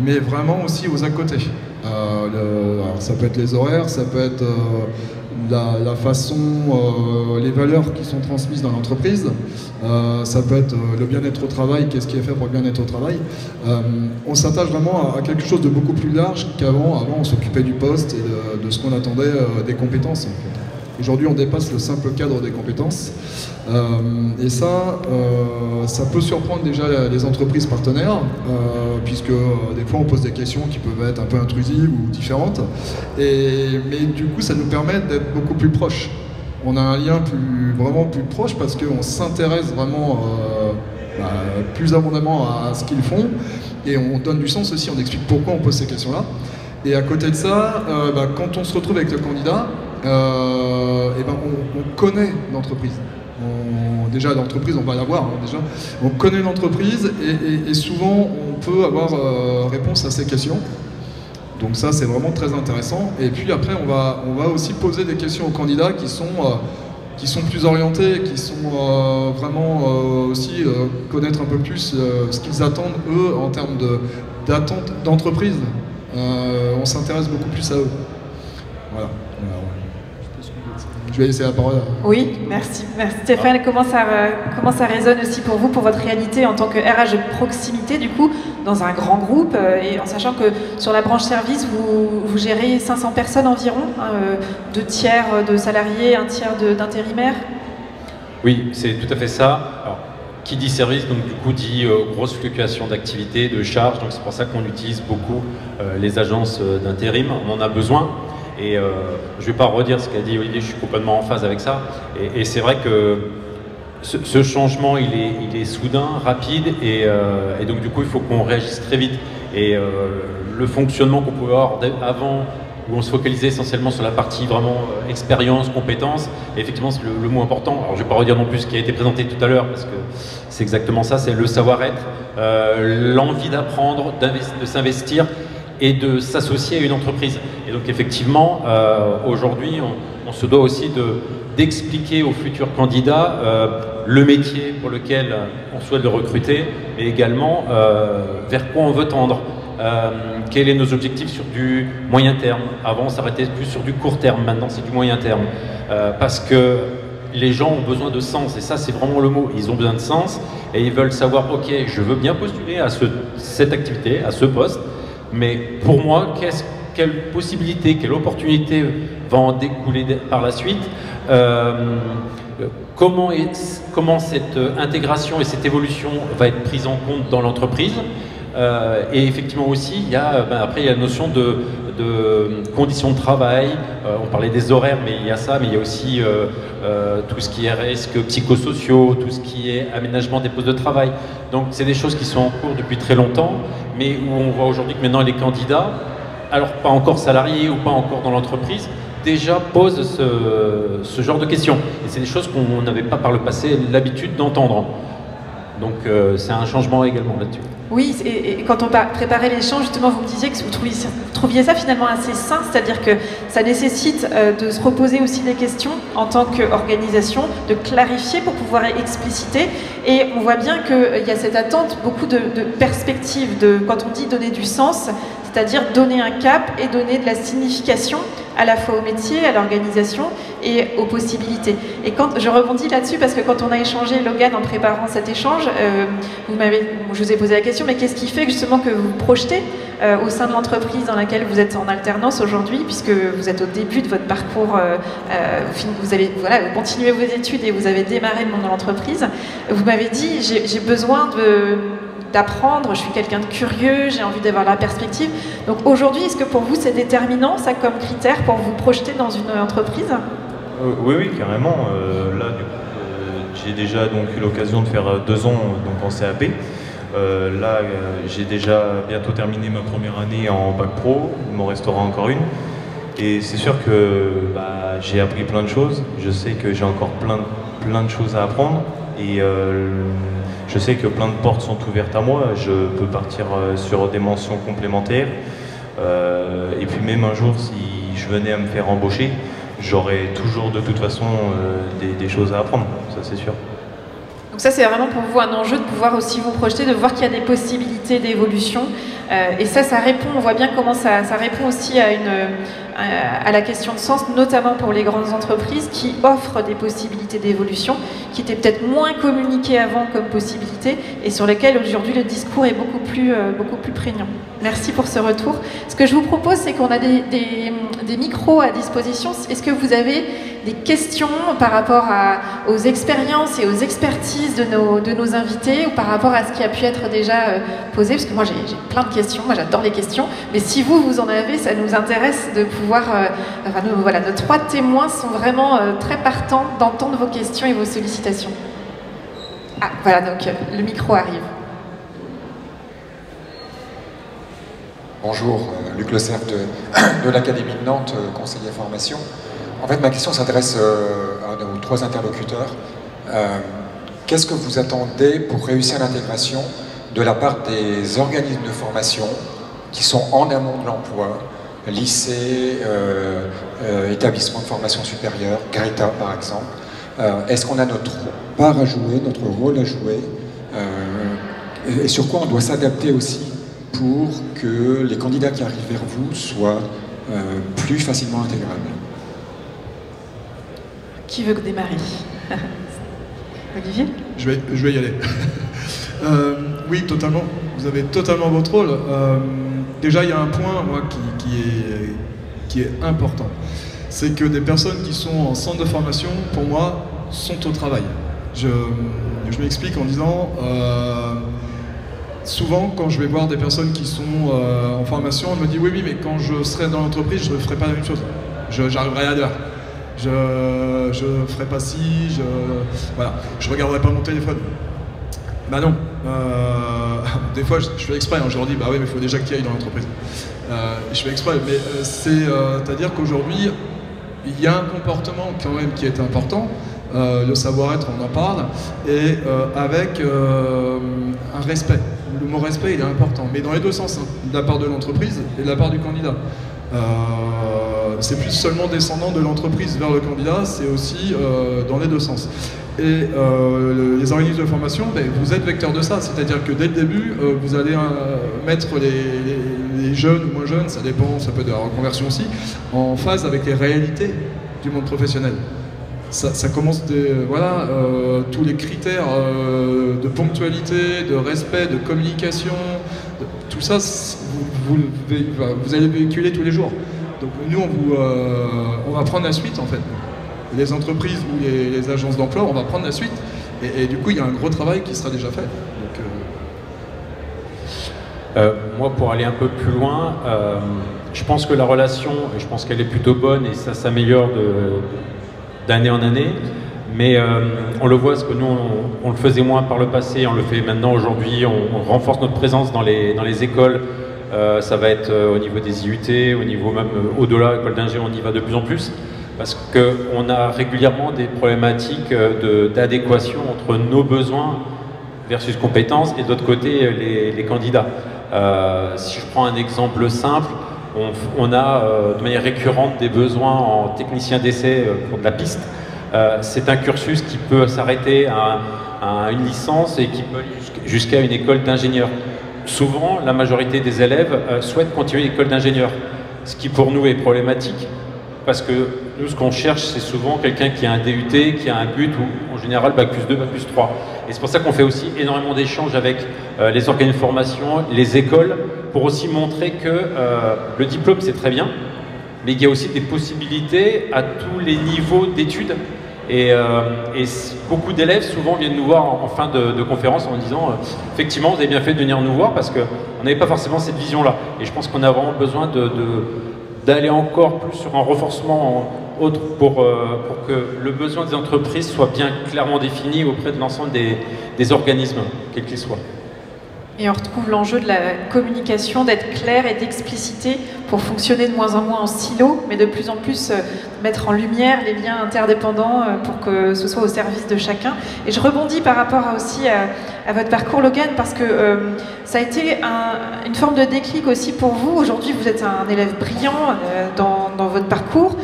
S4: mais vraiment aussi aux à côté. Alors ça peut être les horaires, ça peut être la façon, les valeurs qui sont transmises dans l'entreprise, ça peut être le bien-être au travail, qu'est-ce qui est fait pour le bien-être au travail. On s'attache vraiment à quelque chose de beaucoup plus large qu'avant. Avant, on s'occupait du poste et de ce qu'on attendait des compétences. En fait. Aujourd'hui, on dépasse le simple cadre des compétences. Et ça peut surprendre déjà les entreprises partenaires, puisque des fois on pose des questions qui peuvent être un peu intrusives ou différentes. Mais du coup, ça nous permet d'être beaucoup plus proches. On a un lien vraiment plus proche parce qu'on s'intéresse vraiment plus abondamment à ce qu'ils font. Et on donne du sens aussi, on explique pourquoi on pose ces questions-là. Et à côté de ça, quand on se retrouve avec le candidat, on connaît l'entreprise. Déjà, l'entreprise, on va la voir. Déjà. On connaît l'entreprise et souvent, on peut avoir réponse à ces questions. Donc ça, c'est vraiment très intéressant. Et puis après, on va aussi poser des questions aux candidats qui sont plus orientés, qui sont vraiment aussi connaître un peu plus ce qu'ils attendent, eux, en termes d'attente d'entreprise. On s'intéresse beaucoup plus à eux. Voilà. Je vais laisser la parole.
S2: Oui, merci. Merci Stéphane. Comment ça résonne aussi pour vous, pour votre réalité en tant que RH de proximité, du coup, dans un grand groupe, et en sachant que sur la branche service, vous gérez 500 personnes environ, 2 tiers de salariés, 1 tiers d'intérimaires?
S5: Oui, c'est tout à fait ça. Alors, qui dit service, donc du coup dit grosse fluctuation d'activité, de charges, donc c'est pour ça qu'on utilise beaucoup les agences d'intérim, on en a besoin. Et je ne vais pas redire ce qu'a dit Olivier, je suis complètement en phase avec ça. Et c'est vrai que ce changement, il est soudain, rapide, et donc du coup, il faut qu'on réagisse très vite. Et le fonctionnement qu'on pouvait avoir avant, où on se focalisait essentiellement sur la partie vraiment expérience, compétences, et effectivement, c'est le mot important. Alors, je ne vais pas redire non plus ce qui a été présenté tout à l'heure, parce que c'est exactement ça, c'est le savoir-être, l'envie d'apprendre, de s'investir, et de s'associer à une entreprise. Et donc effectivement, aujourd'hui, on se doit aussi d'expliquer aux futurs candidats le métier pour lequel on souhaite le recruter, mais également vers quoi on veut tendre, quels sont nos objectifs sur du moyen terme. Avant, on s'arrêtait plus sur du court terme, maintenant c'est du moyen terme. Parce que les gens ont besoin de sens, et ça c'est vraiment le mot, ils ont besoin de sens, et ils veulent savoir, ok, je veux bien postuler à cette activité, à ce poste, mais pour moi, quelle possibilité, quelle opportunité va en découler par la suite, comment cette intégration et cette évolution va être prise en compte dans l'entreprise, et effectivement aussi, après il y a la notion de conditions de travail, on parlait des horaires, mais il y a ça, mais il y a aussi tout ce qui est risques psychosociaux, tout ce qui est aménagement des postes de travail. Donc c'est des choses qui sont en cours depuis très longtemps, mais où on voit aujourd'hui que maintenant les candidats, alors pas encore salariés ou pas encore dans l'entreprise, déjà posent ce genre de questions. Et c'est des choses qu'on n'avait pas par le passé l'habitude d'entendre. Donc c'est un changement également là-dessus.
S2: Oui, et quand on préparait l'échange, justement, vous me disiez que vous trouviez ça finalement assez sain, c'est-à-dire que ça nécessite de se reposer aussi des questions en tant qu'organisation, de clarifier pour pouvoir expliciter. Et on voit bien qu'il y a cette attente, beaucoup de perspectives, quand on dit donner du sens, c'est-à-dire donner un cap et donner de la signification à la fois au métier, à l'organisation et aux possibilités. Et quand je rebondis là-dessus, parce que quand on a échangé, Logan, en préparant cet échange, je vous ai posé la question, mais qu'est-ce qui fait justement que vous vous projetez au sein de l'entreprise dans laquelle vous êtes en alternance aujourd'hui, puisque vous êtes au début de votre parcours, vous continuez vos études et vous avez démarré le monde de l'entreprise. Vous m'avez dit, j'ai besoin d'apprendre, je suis quelqu'un de curieux, j'ai envie d'avoir la perspective. Donc aujourd'hui, est-ce que pour vous c'est déterminant, ça, comme critère pour vous projeter dans une entreprise?
S3: Oui, carrément. Là, du coup, j'ai déjà donc eu l'occasion de faire 2 ans donc en CAP. Là, j'ai déjà bientôt terminé ma première année en bac pro, il m'en restera encore une. Et c'est sûr que j'ai appris plein de choses. Je sais que j'ai encore plein de choses à apprendre. Et je sais que plein de portes sont ouvertes à moi. Je peux partir sur des mentions complémentaires. Et puis même un jour, si je venais à me faire embaucher, j'aurais toujours de toute façon des choses à apprendre, ça c'est sûr.
S2: Donc ça, c'est vraiment pour vous un enjeu de pouvoir aussi vous projeter, de voir qu'il y a des possibilités d'évolution. Et ça répond, on voit bien comment ça répond aussi à la question de sens, notamment pour les grandes entreprises qui offrent des possibilités d'évolution, qui étaient peut-être moins communiquées avant comme possibilités, et sur lesquelles aujourd'hui le discours est beaucoup plus prégnant. Merci pour ce retour. Ce que je vous propose, c'est qu'on a des micros à disposition. Est-ce que vous avez des questions par rapport aux expériences et aux expertises de nos invités, ou par rapport à ce qui a pu être déjà posé? Parce que moi j'ai plein de questions, moi j'adore les questions, mais si vous en avez, ça nous intéresse de pouvoir... nos 3 témoins sont vraiment très partants d'entendre vos questions et vos sollicitations. Ah, voilà, donc le micro arrive.
S6: Bonjour, Luc Le Cerf de l'Académie de Nantes, conseiller formation. En fait, ma question s'adresse aux 3 interlocuteurs. Qu'est-ce que vous attendez pour réussir l'intégration de la part des organismes de formation qui sont en amont de l'emploi, lycées, établissements de formation supérieure, Greta par exemple? Est-ce qu'on a notre part à jouer, notre rôle à jouer, et sur quoi on doit s'adapter aussi pour que les candidats qui arrivent vers vous soient plus facilement intégrables?
S2: Qui veut démarrer? Olivier?
S4: Je vais y aller. Oui, totalement. Vous avez totalement votre rôle. Déjà, il y a un point, moi, qui est important. C'est que des personnes qui sont en centre de formation, pour moi, sont au travail. Je m'explique en disant, souvent, quand je vais voir des personnes qui sont en formation, on me dit oui, mais quand je serai dans l'entreprise, je ne ferai pas la même chose. J'arriverai à l'heure. Je ne ferai pas ci, voilà. Je ne regarderai pas mon téléphone. Bah non. Des fois, je fais exprès. Je leur dis, bah oui, mais il faut déjà qu'il y aille dans l'entreprise. Je fais exprès, mais c'est-à-dire qu'aujourd'hui, il y a un comportement quand même qui est important. Le savoir-être, on en parle, et avec un respect. Le mot respect, il est important, mais dans les deux sens, hein, de la part de l'entreprise et de la part du candidat. C'est plus seulement descendant de l'entreprise vers le candidat, c'est aussi dans les deux sens. Et les organismes de formation, ben, vous êtes vecteur de ça, c'est-à-dire que dès le début, vous allez mettre les jeunes ou moins jeunes, ça dépend, ça peut être de la reconversion aussi, en phase avec les réalités du monde professionnel. Ça commence voilà, tous les critères de ponctualité, de respect, de communication, tout ça, vous allez véhiculer tous les jours. Donc nous, on va prendre la suite en fait. Les entreprises ou les agences d'emploi, on va prendre la suite. Et du coup, il y a un gros travail qui sera déjà fait. Donc,
S5: moi, pour aller un peu plus loin, je pense que la relation, je pense qu'elle est plutôt bonne et ça s'améliore d'année en année. Mais on le voit, parce que nous, on le faisait moins par le passé, on le fait maintenant aujourd'hui, on renforce notre présence dans les écoles. Ça va être au niveau des IUT, au niveau même au-delà, école d'ingé, on y va de plus en plus. Parce qu'on a régulièrement des problématiques d'adéquation entre nos besoins versus compétences et d'autre côté les candidats. Si je prends un exemple simple, on a de manière récurrente des besoins en technicien d'essai pour de la piste. C'est un cursus qui peut s'arrêter à une licence et qui peut aller jusqu'à une école d'ingénieur. Souvent, la majorité des élèves souhaitent continuer l'école d'ingénieur, ce qui pour nous est problématique. Parce que nous, ce qu'on cherche, c'est souvent quelqu'un qui a un DUT, qui a un but, ou en général, Bac+2, Bac+3. Et c'est pour ça qu'on fait aussi énormément d'échanges avec les organismes de formation, les écoles, pour aussi montrer que le diplôme, c'est très bien, mais il y a aussi des possibilités à tous les niveaux d'études. Et beaucoup d'élèves, souvent, viennent nous voir en fin de conférence en disant effectivement, vous avez bien fait de venir nous voir, parce qu'on n'avait pas forcément cette vision-là. Et je pense qu'on a vraiment besoin d'aller encore plus sur un renforcement autre pour que le besoin des entreprises soit bien clairement défini auprès de l'ensemble des organismes, quels qu'ils soient.
S2: Et on retrouve l'enjeu de la communication, d'être clair et d'expliciter pour fonctionner de moins en moins en silo, mais de plus en plus mettre en lumière les liens interdépendants pour que ce soit au service de chacun. Et je rebondis par rapport aussi à votre parcours, Logan, parce que ça a été une forme de déclic aussi pour vous. Aujourd'hui, vous êtes un élève brillant dans votre parcours,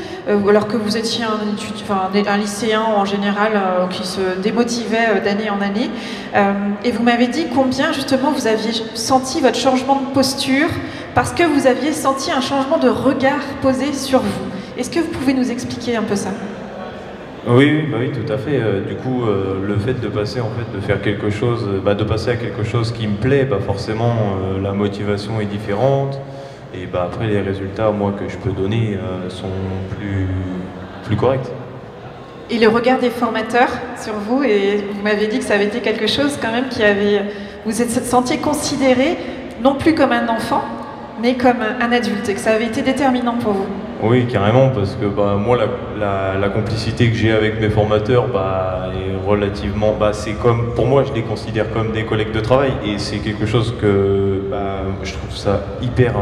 S2: alors que vous étiez un lycéen en général qui se démotivait d'année en année. Et vous m'avez dit combien justement vous aviez senti votre changement de posture parce que vous aviez senti un changement de regard posé sur vous. Est-ce que vous pouvez nous expliquer un peu ça?
S3: Oui, tout à fait. Du coup, le fait de passer, de faire quelque chose, de passer à quelque chose qui me plaît, forcément, la motivation est différente. Et après, les résultats, moi, que je peux donner sont plus corrects.
S2: Et le regard des formateurs sur vous, et vous m'avez dit que ça avait été quelque chose quand même vous êtes sentiez considéré, non plus comme un enfant, mais comme un adulte, et que ça avait été déterminant pour vous.
S3: Oui, carrément, parce que moi, la complicité que j'ai avec mes formateurs est relativement... c'est comme, pour moi, je les considère comme des collègues de travail, et c'est quelque chose que je trouve ça hyper...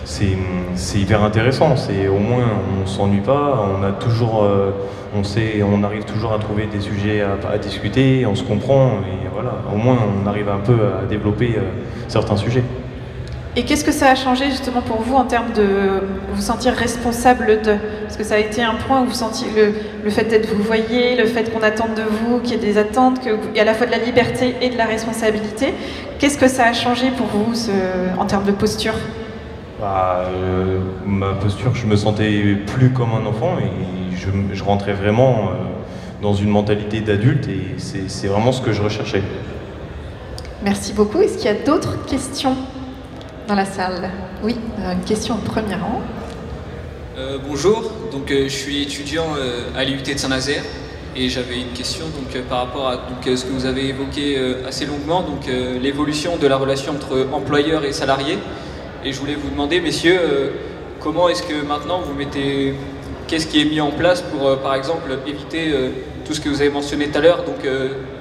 S3: c'est hyper intéressant, au moins on s'ennuie pas, on a toujours... on arrive toujours à trouver des sujets à discuter, on se comprend, et voilà, au moins on arrive un peu à développer certains sujets.
S2: Et qu'est-ce que ça a changé justement pour vous en termes de vous sentir responsable de? Parce que ça a été un point où vous sentiez le fait d'être vous voyez, le fait qu'on attende de vous, qu'il y ait des attentes, qu'il y a à la fois de la liberté et de la responsabilité. Qu'est-ce que ça a changé pour vous en termes de posture?
S3: Ma posture, je me sentais plus comme un enfant et je rentrais vraiment dans une mentalité d'adulte et c'est vraiment ce que je recherchais.
S2: Merci beaucoup. Est-ce qu'il y a d'autres questions dans la salle? Oui, une question au premier rang.
S7: Bonjour, donc je suis étudiant à l'IUT de Saint-Nazaire et j'avais une question par rapport à ce que vous avez évoqué assez longuement, l'évolution de la relation entre employeur et salarié. Et je voulais vous demander, messieurs, comment est-ce que maintenant qu'est-ce qui est mis en place pour, par exemple, éviter tout ce que vous avez mentionné tout à l'heure,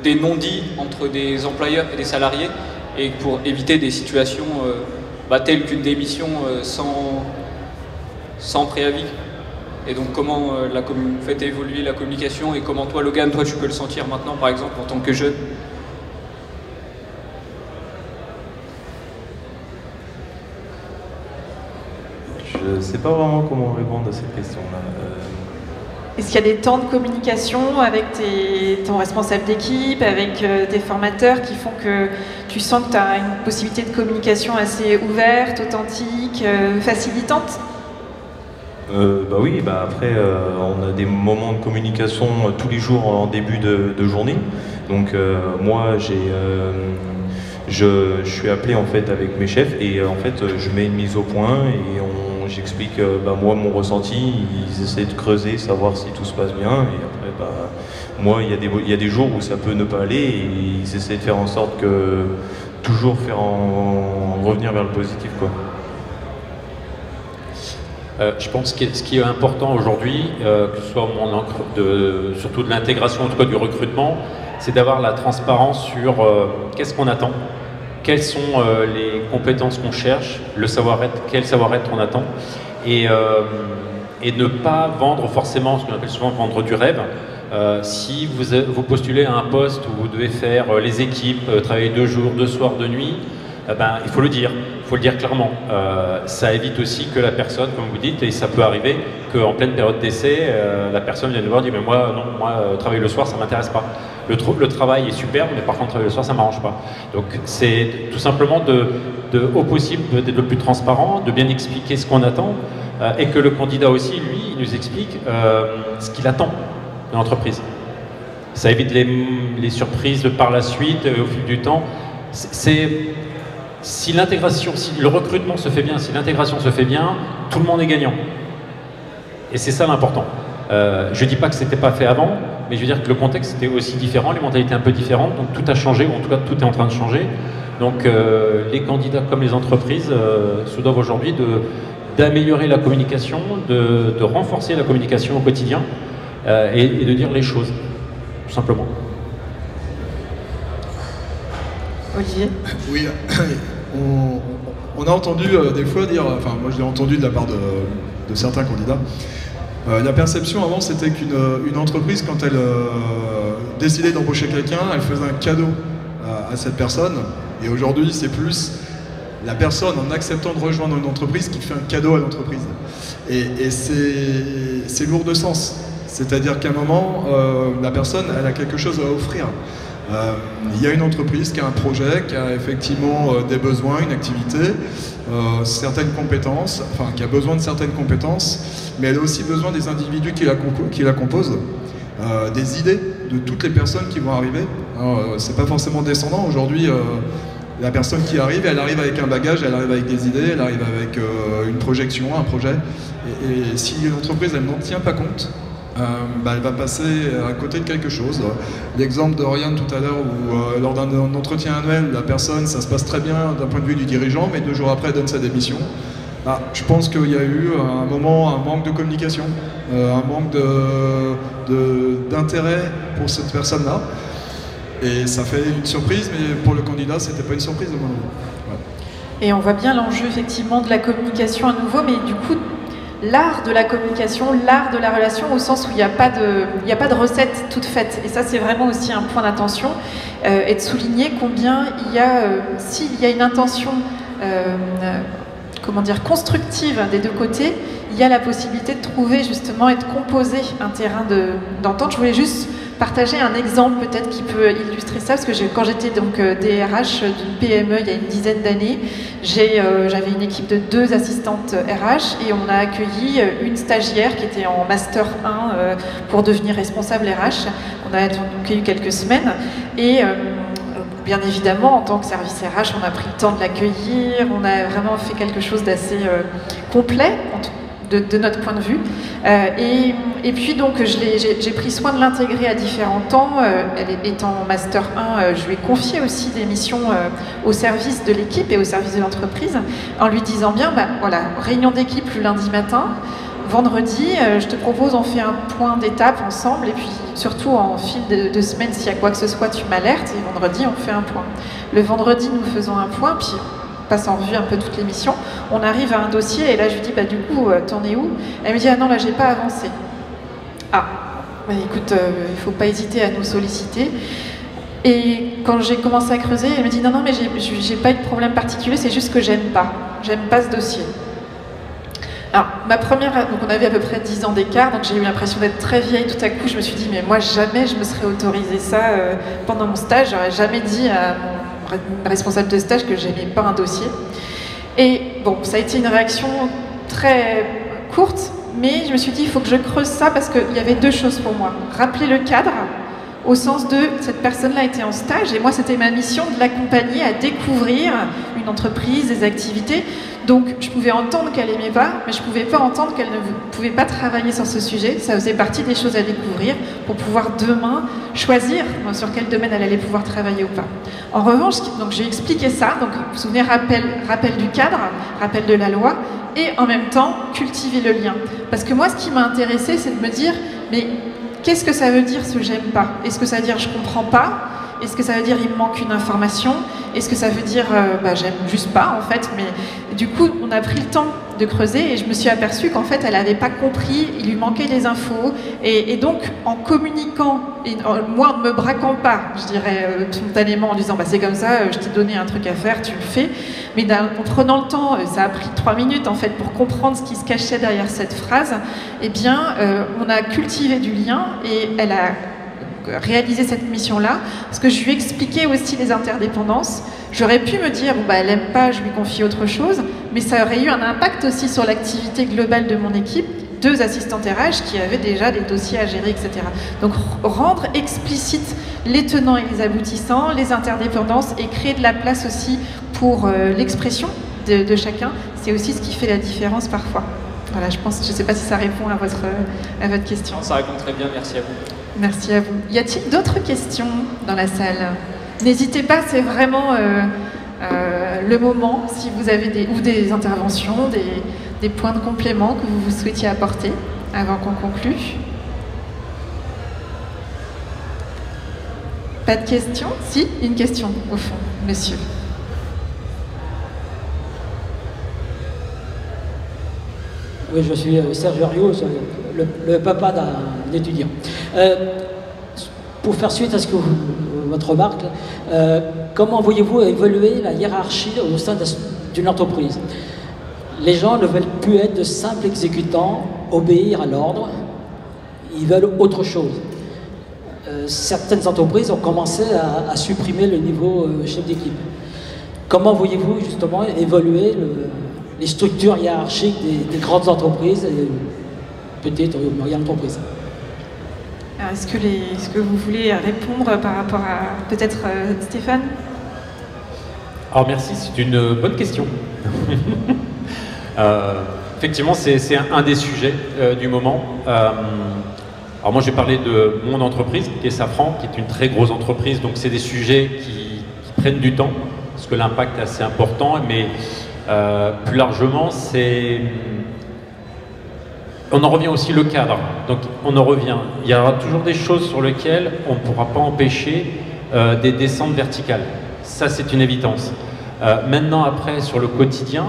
S7: des non-dits entre des employeurs et des salariés, et pour éviter des situations telles qu'une démission sans préavis. Et donc comment vous faites évoluer la communication et comment toi, Logan, tu peux le sentir maintenant, par exemple, en tant que jeune?
S3: Je ne sais pas vraiment comment répondre à cette question-là.
S2: Est-ce qu'il y a des temps de communication avec ton responsable d'équipe, avec tes formateurs qui font que tu sens que tu as une possibilité de communication assez ouverte, authentique, facilitante?
S3: Oui, après on a des moments de communication tous les jours en début de journée. Donc moi je suis appelé en fait avec mes chefs et en fait je mets une mise au point et j'explique moi mon ressenti, ils essaient de creuser, savoir si tout se passe bien et après moi il y a des jours où ça peut ne pas aller et ils essaient de faire en sorte que toujours revenir vers le positif quoi.
S5: Je pense que ce qui est important aujourd'hui, que ce soit au monde surtout de l'intégration, en tout cas du recrutement, c'est d'avoir la transparence sur qu'est-ce qu'on attend, quelles sont les compétences qu'on cherche, quel savoir-être on attend, et ne pas vendre forcément ce qu'on appelle souvent vendre du rêve. Si vous postulez à un poste où vous devez faire les équipes, travailler 2 jours, 2 soirs, 2 nuits, il faut le dire. Il faut le dire clairement. Ça évite aussi que la personne, comme vous dites, et ça peut arriver, qu'en pleine période d'essai, la personne vienne nous voir et dit mais moi, travailler le soir, ça ne m'intéresse pas. Le travail est superbe, mais par contre, travailler le soir, ça ne m'arrange pas. Donc, c'est tout simplement au possible d'être le plus transparent, de bien expliquer ce qu'on attend, et que le candidat aussi, lui, il nous explique ce qu'il attend de l'entreprise. Ça évite les surprises par la suite, au fil du temps. Si le recrutement se fait bien, si l'intégration se fait bien, tout le monde est gagnant. Et c'est ça l'important. Je ne dis pas que ce n'était pas fait avant, mais je veux dire que le contexte était aussi différent, les mentalités un peu différentes, donc tout a changé, ou en tout cas tout est en train de changer. Donc les candidats comme les entreprises se doivent aujourd'hui d'améliorer la communication, de renforcer la communication au quotidien et de dire les choses, tout simplement.
S2: Olivier?
S4: Oui, on a entendu des fois dire, enfin moi je l'ai entendu de la part de certains candidats, la perception avant c'était qu'une entreprise quand elle décidait d'embaucher quelqu'un, elle faisait un cadeau à cette personne et aujourd'hui c'est plus la personne en acceptant de rejoindre une entreprise qui fait un cadeau à l'entreprise et c'est lourd de sens, c'est-à-dire qu'à un moment la personne elle a quelque chose à offrir. Il y a une entreprise qui a un projet, qui a effectivement des besoins, une activité, certaines compétences, enfin qui a besoin de certaines compétences, mais elle a aussi besoin des individus qui la composent, des idées de toutes les personnes qui vont arriver. C'est pas forcément descendant. Aujourd'hui, la personne qui arrive, elle arrive avec un bagage, elle arrive avec des idées, elle arrive avec une projection, un projet. Et si l'entreprise elle n'en tient pas compte, elle va passer à côté de quelque chose. L'exemple de Ryan tout à l'heure où lors d'un entretien annuel, la personne, ça se passe très bien d'un point de vue du dirigeant, mais 2 jours après, elle donne sa démission. Je pense qu'il y a eu un moment, un manque de communication, un manque d'intérêt pour cette personne-là. Et ça fait une surprise, mais pour le candidat, c'était pas une surprise.
S2: Et on voit bien l'enjeu effectivement de la communication à nouveau, mais du coup, l'art de la communication, l'art de la relation, au sens où il n'y a pas de recette toute faite. Et ça, c'est vraiment aussi un point d'attention, et de souligner combien s'il y a une intention constructive des 2 côtés, il y a la possibilité de trouver justement et de composer un terrain d'entente. Je voulais juste partager un exemple peut-être qui peut illustrer ça, parce que quand j'étais donc DRH d'une PME il y a une dizaine d'années, j'avais une équipe de 2 assistantes RH et on a accueilli une stagiaire qui était en Master 1 pour devenir responsable RH. On a donc eu quelques semaines et bien évidemment, en tant que service RH, on a pris le temps de l'accueillir, on a vraiment fait quelque chose d'assez complet, de notre point de vue. Et puis donc, j'ai pris soin de l'intégrer à différents temps. Elle étant en Master 1, je lui ai confié aussi des missions au service de l'équipe et au service de l'entreprise, en lui disant bien, voilà, réunion d'équipe le lundi matin, vendredi, je te propose, on fait un point d'étape ensemble, et puis surtout en fil de semaine, s'il y a quoi que ce soit, tu m'alertes, et vendredi, on fait un point. Le vendredi, nous faisons un point, puis on passe en revue un peu toutes les missions. On arrive à un dossier, et là, je lui dis, du coup, t'en es où? Elle me dit, ah non, là, j'ai pas avancé. Ah, écoute, il faut pas hésiter à nous solliciter. Et quand j'ai commencé à creuser, elle me dit, non, mais j'ai pas eu de problème particulier, c'est juste que j'aime pas ce dossier. Alors, ma première, donc on avait à peu près 10 ans d'écart, donc j'ai eu l'impression d'être très vieille. Tout à coup, je me suis dit, mais moi, jamais je me serais autorisé ça pendant mon stage. J'aurais jamais dit à mon responsable de stage que j'aimais pas un dossier. Et bon, ça a été une réaction très courte, mais je me suis dit, il faut que je creuse ça parce qu'il y avait 2 choses pour moi. Rappeler le cadre, au sens de cette personne-là était en stage et moi c'était ma mission de l'accompagner à découvrir une entreprise, des activités. Donc je pouvais entendre qu'elle n'aimait pas, mais je ne pouvais pas entendre qu'elle ne pouvait pas travailler sur ce sujet. Ça faisait partie des choses à découvrir pour pouvoir demain choisir sur quel domaine elle allait pouvoir travailler ou pas. En revanche, donc j'ai expliqué ça, donc vous vous souvenez, rappel du cadre, rappel de la loi, et en même temps cultiver le lien. Parce que moi ce qui m'a intéressée, c'est de me dire, mais qu'est-ce que ça veut dire ce j'aime pas? Est-ce que ça veut dire je comprends pas? Est-ce que ça veut dire il me manque une information? Est-ce que ça veut dire j'aime juste pas en fait? Mais du coup on a pris le temps de creuser et je me suis aperçue qu'en fait elle n'avait pas compris, il lui manquait des infos et donc en communiquant, et moi en ne me braquant pas, je dirais spontanément en disant c'est comme ça, je t'ai donné un truc à faire, tu le fais, mais en prenant le temps, ça a pris 3 minutes en fait pour comprendre ce qui se cachait derrière cette phrase, eh bien on a cultivé du lien et elle a réaliser cette mission-là, parce que je lui expliquais aussi les interdépendances. J'aurais pu me dire, elle aime pas, je lui confie autre chose, mais ça aurait eu un impact aussi sur l'activité globale de mon équipe, 2 assistantes RH qui avaient déjà des dossiers à gérer, etc. Donc rendre explicite les tenants et les aboutissants, les interdépendances, et créer de la place aussi pour l'expression de chacun, c'est aussi ce qui fait la différence parfois. Voilà, je ne sais pas si ça répond à votre question.
S7: Ça répond très bien, merci à vous.
S2: Merci à vous. Y a-t-il d'autres questions dans la salle? N'hésitez pas, c'est vraiment le moment, si vous avez des interventions, des points de complément que vous souhaitiez apporter avant qu'on conclue. Pas de questions? Si, une question au fond, monsieur.
S8: Oui, je suis Serge Herriot, le papa d'un étudiant. Pour faire suite à ce que votre remarque, comment voyez-vous évoluer la hiérarchie au sein d'une entreprise? Les gens ne veulent plus être de simples exécutants, obéir à l'ordre, ils veulent autre chose. Certaines entreprises ont commencé à supprimer le niveau chef d'équipe. Comment voyez-vous justement évoluer les structures hiérarchiques des grandes entreprises et petites ou moyennes entreprises?
S2: Alors, est-ce que vous voulez répondre par rapport à peut-être Stéphane?
S5: Alors merci, c'est une bonne question. Effectivement, c'est un des sujets du moment. Alors moi, j'ai parlé de mon entreprise, qui est Safran, qui est une très grosse entreprise, donc c'est des sujets qui prennent du temps, parce que l'impact est assez important, mais plus largement, on en revient aussi le cadre. Donc on en revient. Il y aura toujours des choses sur lesquelles on ne pourra pas empêcher des descentes verticales. Ça, c'est une évidence. Maintenant, après, sur le quotidien,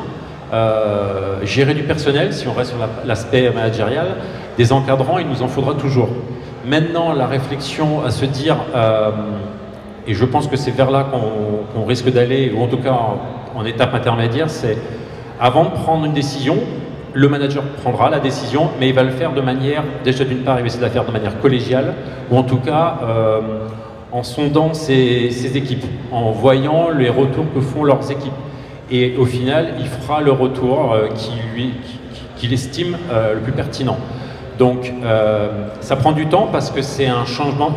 S5: gérer du personnel, si on reste sur l'aspect managérial, des encadrants, il nous en faudra toujours. Maintenant, la réflexion à se dire, et je pense que c'est vers là qu'on risque d'aller, ou en tout cas en étape intermédiaire, c'est avant de prendre une décision, le manager prendra la décision, mais il va le faire de manière, déjà d'une part, il va essayer de la faire de manière collégiale, ou en tout cas en sondant ses équipes, en voyant les retours que font leurs équipes. Et au final, il fera le retour qu'il estime le plus pertinent. Donc ça prend du temps parce que c'est un changement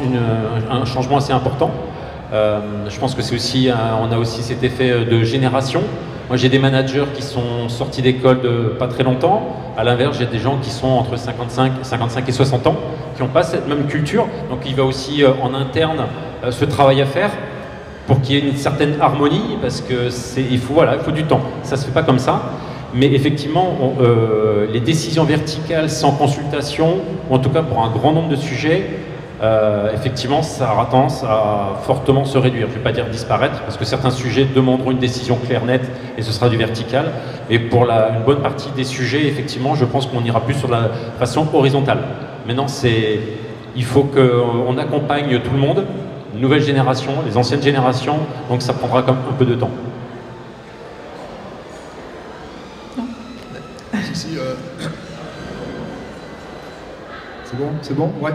S5: assez important. Je pense que c'est aussi, on a aussi cet effet de génération. Moi, j'ai des managers qui sont sortis d'école de pas très longtemps. À l'inverse, j'ai des gens qui sont entre 55 et 60 ans, qui n'ont pas cette même culture. Donc, il va aussi en interne ce travail à faire pour qu'il y ait une certaine harmonie, parce que il faut du temps. Ça se fait pas comme ça. Mais effectivement, les décisions verticales sans consultation, ou en tout cas pour un grand nombre de sujets, effectivement, ça aura tendance à fortement se réduire. Je ne vais pas dire disparaître, parce que certains sujets demanderont une décision claire, nette, et ce sera du vertical. Mais pour une bonne partie des sujets, effectivement, je pense qu'on ira plus sur la façon horizontale. Maintenant, il faut qu'on accompagne tout le monde, les nouvelles générations, les anciennes générations, donc ça prendra quand même un peu de temps.
S4: C'est bon ouais.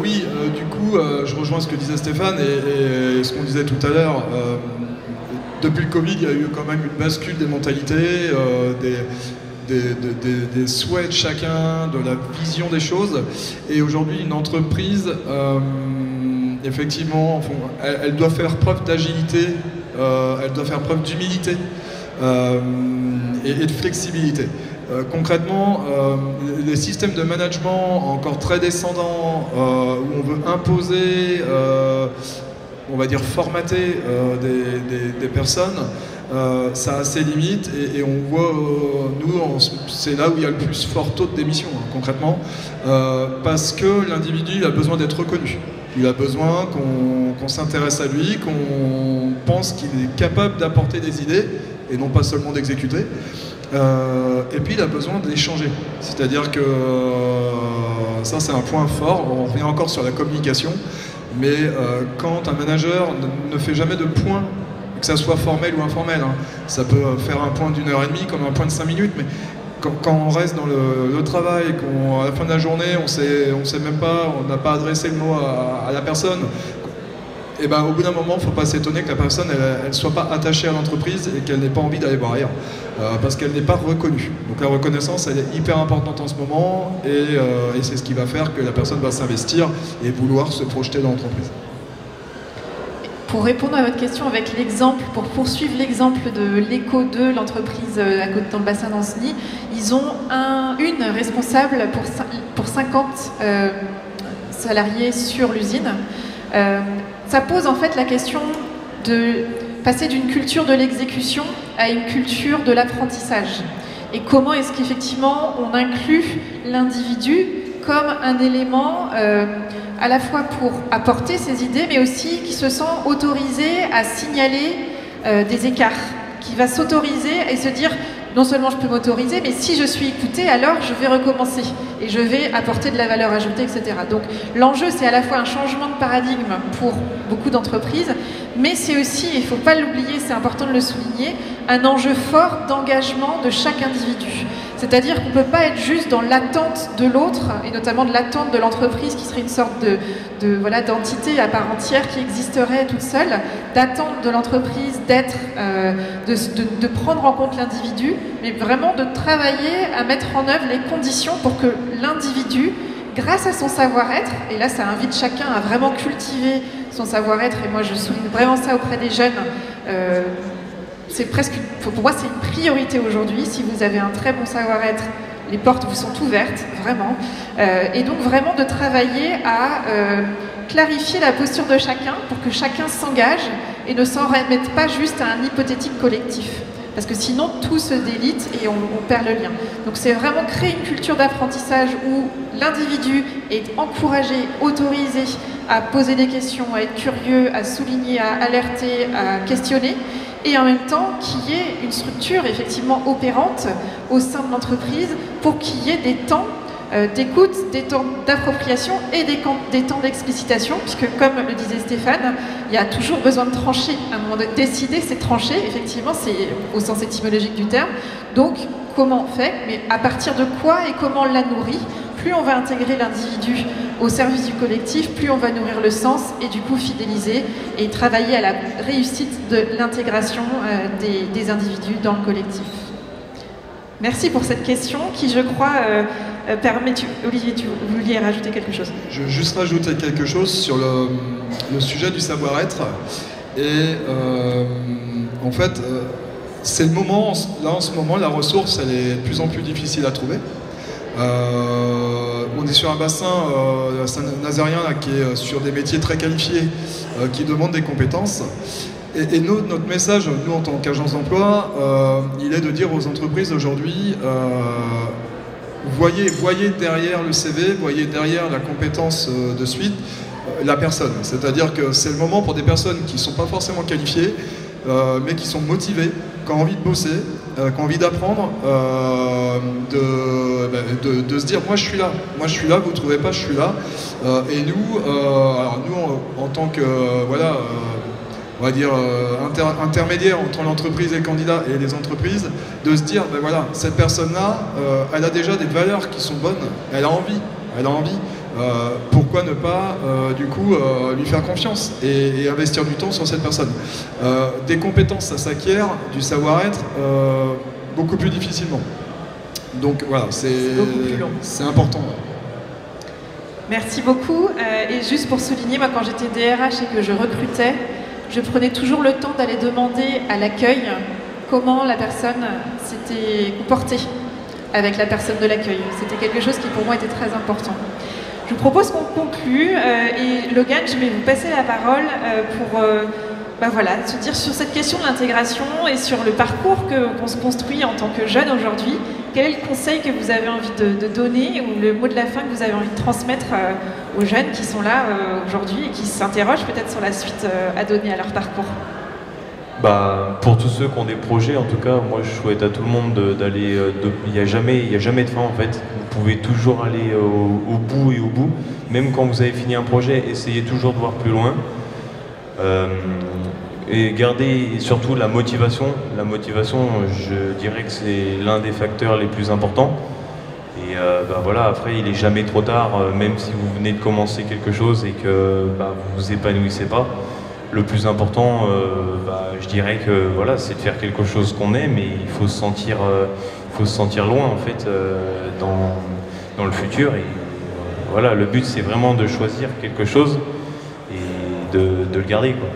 S4: Oui, du coup, je rejoins ce que disait Stéphane et ce qu'on disait tout à l'heure. Depuis le Covid, il y a eu quand même une bascule des mentalités, des souhaits de chacun, de la vision des choses. Et aujourd'hui, une entreprise, effectivement, elle doit faire preuve d'agilité, elle doit faire preuve d'humilité et de flexibilité. Concrètement, les systèmes de management encore très descendants, où on veut imposer, on va dire formater des personnes, ça a ses limites et on voit, nous, c'est là où il y a le plus fort taux de démission, hein, concrètement, parce que l'individu a besoin d'être reconnu. Il a besoin qu'on s'intéresse à lui, qu'on pense qu'il est capable d'apporter des idées et non pas seulement d'exécuter. Et puis il a besoin d'échanger, c'est-à-dire que ça c'est un point fort, on revient encore sur la communication, mais quand un manager ne fait jamais de point, que ça soit formel ou informel, hein, ça peut faire un point d'1 heure et demie comme un point de 5 minutes, mais quand on reste dans le travail, qu'à la fin de la journée on sait même pas, on n'a pas adressé le mot à la personne, et ben, au bout d'un moment, il ne faut pas s'étonner que la personne elle soit pas attachée à l'entreprise et qu'elle n'ait pas envie d'aller voir ailleurs, parce qu'elle n'est pas reconnue. Donc la reconnaissance, elle est hyper importante en ce moment, et c'est ce qui va faire que la personne va s'investir et vouloir se projeter dans l'entreprise.
S2: Pour répondre à votre question avec l'exemple, pour poursuivre l'exemple de l'Eco 2, l'entreprise à côté dans le bassin d'Ancenis, ils ont une responsable pour 50 salariés sur l'usine. Ça pose en fait la question de passer d'une culture de l'exécution à une culture de l'apprentissage. Et comment est-ce qu'effectivement on inclut l'individu comme un élément à la fois pour apporter ses idées, mais aussi qui se sent autorisé à signaler des écarts, qui va s'autoriser et se dire non seulement je peux m'autoriser, mais si je suis écoutée, alors je vais recommencer et je vais apporter de la valeur ajoutée, etc. Donc l'enjeu, c'est à la fois un changement de paradigme pour beaucoup d'entreprises, mais c'est aussi, il ne faut pas l'oublier, c'est important de le souligner, un enjeu fort d'engagement de chaque individu. C'est-à-dire qu'on ne peut pas être juste dans l'attente de l'autre, et notamment de l'attente de l'entreprise qui serait une sorte d'entité à part entière qui existerait toute seule, d'attente de l'entreprise d'être, de prendre en compte l'individu, mais vraiment de travailler à mettre en œuvre les conditions pour que l'individu, grâce à son savoir-être, et là ça invite chacun à vraiment cultiver son savoir-être, et moi je souligne vraiment ça auprès des jeunes, c'est presque, pour moi c'est une priorité aujourd'hui. Si vous avez un très bon savoir-être, les portes vous sont ouvertes, vraiment. Et donc vraiment de travailler à clarifier la posture de chacun pour que chacun s'engage et ne s'en remette pas juste à un hypothétique collectif. Parce que sinon tout se délite et on perd le lien. Donc c'est vraiment créer une culture d'apprentissage où l'individu est encouragé, autorisé à poser des questions, à être curieux, à souligner, à alerter, à questionner. Et en même temps qu'il y ait une structure effectivement opérante au sein de l'entreprise pour qu'il y ait des temps d'écoute, des temps d'appropriation et des temps d'explicitation, puisque comme le disait Stéphane, il y a toujours besoin de trancher. À un moment de décider, c'est trancher, effectivement, c'est au sens étymologique du terme. Donc, comment on fait, mais à partir de quoi et comment on la nourrit. Plus on va intégrer l'individu au service du collectif, plus on va nourrir le sens et du coup fidéliser et travailler à la réussite de l'intégration des individus dans le collectif. Merci pour cette question qui, je crois, permet... Olivier, tu vouliez rajouter quelque chose?
S4: Je veux juste rajouter quelque chose sur le sujet du savoir-être. Et en fait, c'est le moment, là en ce moment, la ressource, elle est de plus en plus difficile à trouver. On est sur un bassin nazérien là, qui est sur des métiers très qualifiés, qui demandent des compétences. Et notre message, nous en tant qu'agence d'emploi, il est de dire aux entreprises aujourd'hui, voyez derrière le CV, voyez derrière la compétence de suite, la personne. C'est-à-dire que c'est le moment pour des personnes qui ne sont pas forcément qualifiées, mais qui sont motivées, qui ont envie de bosser, qui ont envie d'apprendre, de se dire moi je suis là, vous ne trouvez pas, je suis là. Et nous, alors nous en tant que voilà, on va dire intermédiaire entre l'entreprise et le candidat et les entreprises, de se dire ben voilà, cette personne-là, elle a déjà des valeurs qui sont bonnes, elle a envie. Pourquoi ne pas du coup lui faire confiance et investir du temps sur cette personne. Des compétences, ça s'acquiert, du savoir-être beaucoup plus difficilement. Donc voilà, c'est important.
S2: Merci beaucoup. Et juste pour souligner, moi quand j'étais DRH et que je recrutais, je prenais toujours le temps d'aller demander à l'accueil comment la personne s'était comportée avec la personne de l'accueil. C'était quelque chose qui pour moi était très important. Je vous propose qu'on conclue et Logan, je vais vous passer la parole pour voilà, se dire sur cette question de l'intégration et sur le parcours qu'on se construit en tant que jeune aujourd'hui. Quel est le conseil que vous avez envie de donner ou le mot de la fin que vous avez envie de transmettre aux jeunes qui sont là aujourd'hui et qui s'interrogent peut-être sur la suite à donner à leur parcours?
S3: Pour tous ceux qui ont des projets, en tout cas, moi je souhaite à tout le monde d'aller... Il n'y a jamais de fin en fait. Vous pouvez toujours aller au bout et au bout. Même quand vous avez fini un projet, essayez toujours de voir plus loin. Et gardez surtout la motivation. La motivation, je dirais que c'est l'un des facteurs les plus importants. Et voilà, après, il n'est jamais trop tard, même si vous venez de commencer quelque chose et que vous vous épanouissez pas. Le plus important, je dirais que voilà, c'est de faire quelque chose qu'on aime, mais il faut se sentir loin en fait dans le futur. Et voilà, le but c'est vraiment de choisir quelque chose et de le garder, quoi.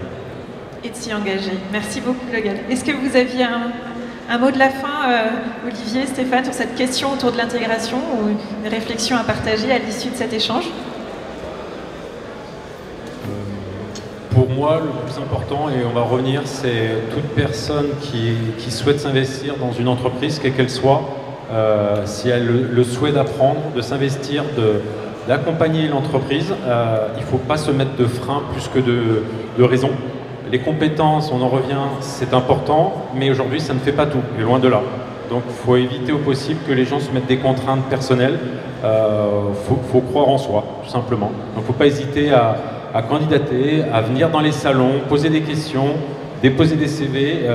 S2: Et de s'y engager. Merci beaucoup, Logan. Est-ce que vous aviez un mot de la fin, Olivier, Stéphane, sur cette question autour de l'intégration ou une réflexion à partager à l'issue de cet échange?
S5: Pour moi, le plus important, et on va revenir, c'est toute personne qui souhaite s'investir dans une entreprise, quelle qu'elle soit, si elle le souhait d'apprendre, de s'investir, d'accompagner l'entreprise, il ne faut pas se mettre de frein plus que de raison. Les compétences, on en revient, c'est important, mais aujourd'hui, ça ne fait pas tout, et loin de là. Donc, il faut éviter au possible que les gens se mettent des contraintes personnelles. Faut croire en soi, tout simplement. Donc, il ne faut pas hésiter à candidater, à venir dans les salons, poser des questions, déposer des CV.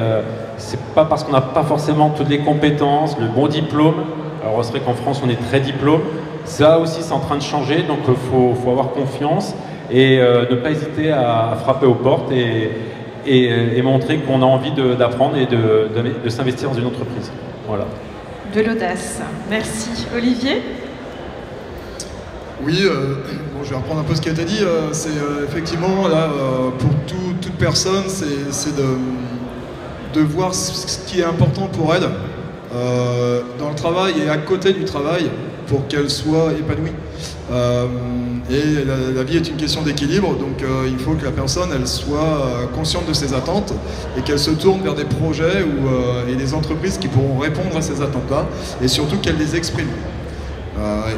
S5: C'est pas parce qu'on n'a pas forcément toutes les compétences, le bon diplôme. Alors c'est vrai qu'en France on est très diplôme. Ça aussi c'est en train de changer, donc faut avoir confiance et ne pas hésiter à frapper aux portes et montrer qu'on a envie d'apprendre et de s'investir dans une entreprise. Voilà.
S2: De l'audace. Merci. Olivier?
S4: Oui, je vais reprendre un peu ce qui a été dit. C'est effectivement, là, pour toute personne, c'est de voir ce qui est important pour elle dans le travail et à côté du travail pour qu'elle soit épanouie. Et la vie est une question d'équilibre, donc il faut que la personne elle soit consciente de ses attentes et qu'elle se tourne vers des projets et des entreprises qui pourront répondre à ces attentes-là et surtout qu'elle les exprime.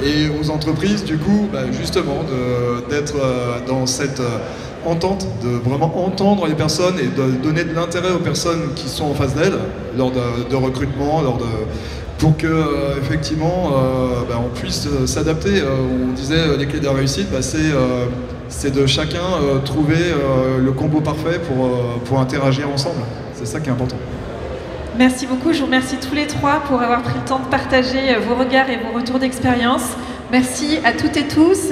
S4: Et aux entreprises, du coup, justement, d'être dans cette entente, de vraiment entendre les personnes et de donner de l'intérêt aux personnes qui sont en face d'elles, lors de recrutement, pour que effectivement, on puisse s'adapter. On disait les clés de la réussite, c'est de chacun trouver le combo parfait pour interagir ensemble. C'est ça qui est important.
S2: Merci beaucoup, je vous remercie tous les trois pour avoir pris le temps de partager vos regards et vos retours d'expérience. Merci à toutes et tous,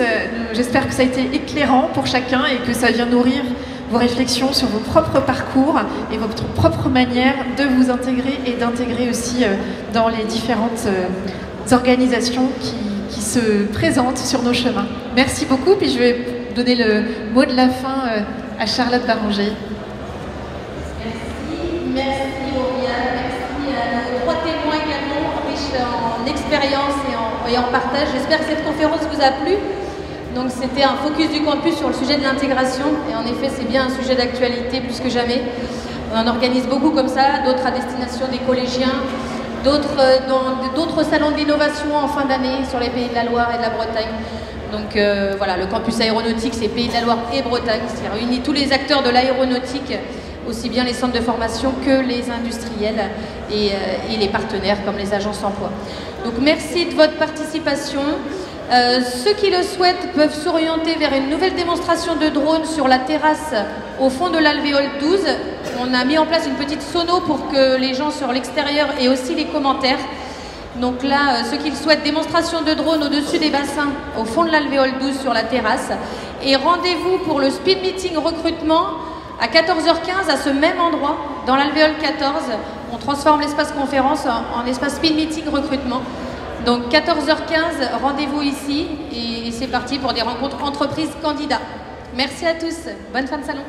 S2: j'espère que ça a été éclairant pour chacun et que ça vient nourrir vos réflexions sur vos propres parcours et votre propre manière de vous intégrer et d'intégrer aussi dans les différentes organisations qui se présentent sur nos chemins. Merci beaucoup, puis je vais donner le mot de la fin à Charlotte Barranger.
S1: Merci Lauriane, merci à nos 3 témoins également, riches en expérience et en partage. J'espère que cette conférence vous a plu. Donc c'était un focus du campus sur le sujet de l'intégration et en effet c'est bien un sujet d'actualité plus que jamais. On en organise beaucoup comme ça, d'autres à destination des collégiens, d'autres dans d'autres salons d'innovation en fin d'année sur les Pays de la Loire et de la Bretagne. Donc voilà, le campus aéronautique c'est Pays de la Loire et Bretagne, qui réunit tous les acteurs de l'aéronautique, aussi bien les centres de formation que les industriels et les partenaires comme les agences emploi. Donc merci de votre participation. Ceux qui le souhaitent peuvent s'orienter vers une nouvelle démonstration de drone sur la terrasse au fond de l'alvéole 12. On a mis en place une petite sono pour que les gens sur l'extérieur aient aussi les commentaires. Donc là, ceux qui le souhaitent, démonstration de drone au-dessus des bassins au fond de l'alvéole 12 sur la terrasse. Et rendez-vous pour le speed meeting recrutement à 14h15 à ce même endroit, dans l'alvéole 14. On transforme l'espace conférence en espace speed meeting recrutement. Donc 14h15, rendez-vous ici et c'est parti pour des rencontres entreprises candidats. Merci à tous, bonne fin de salon.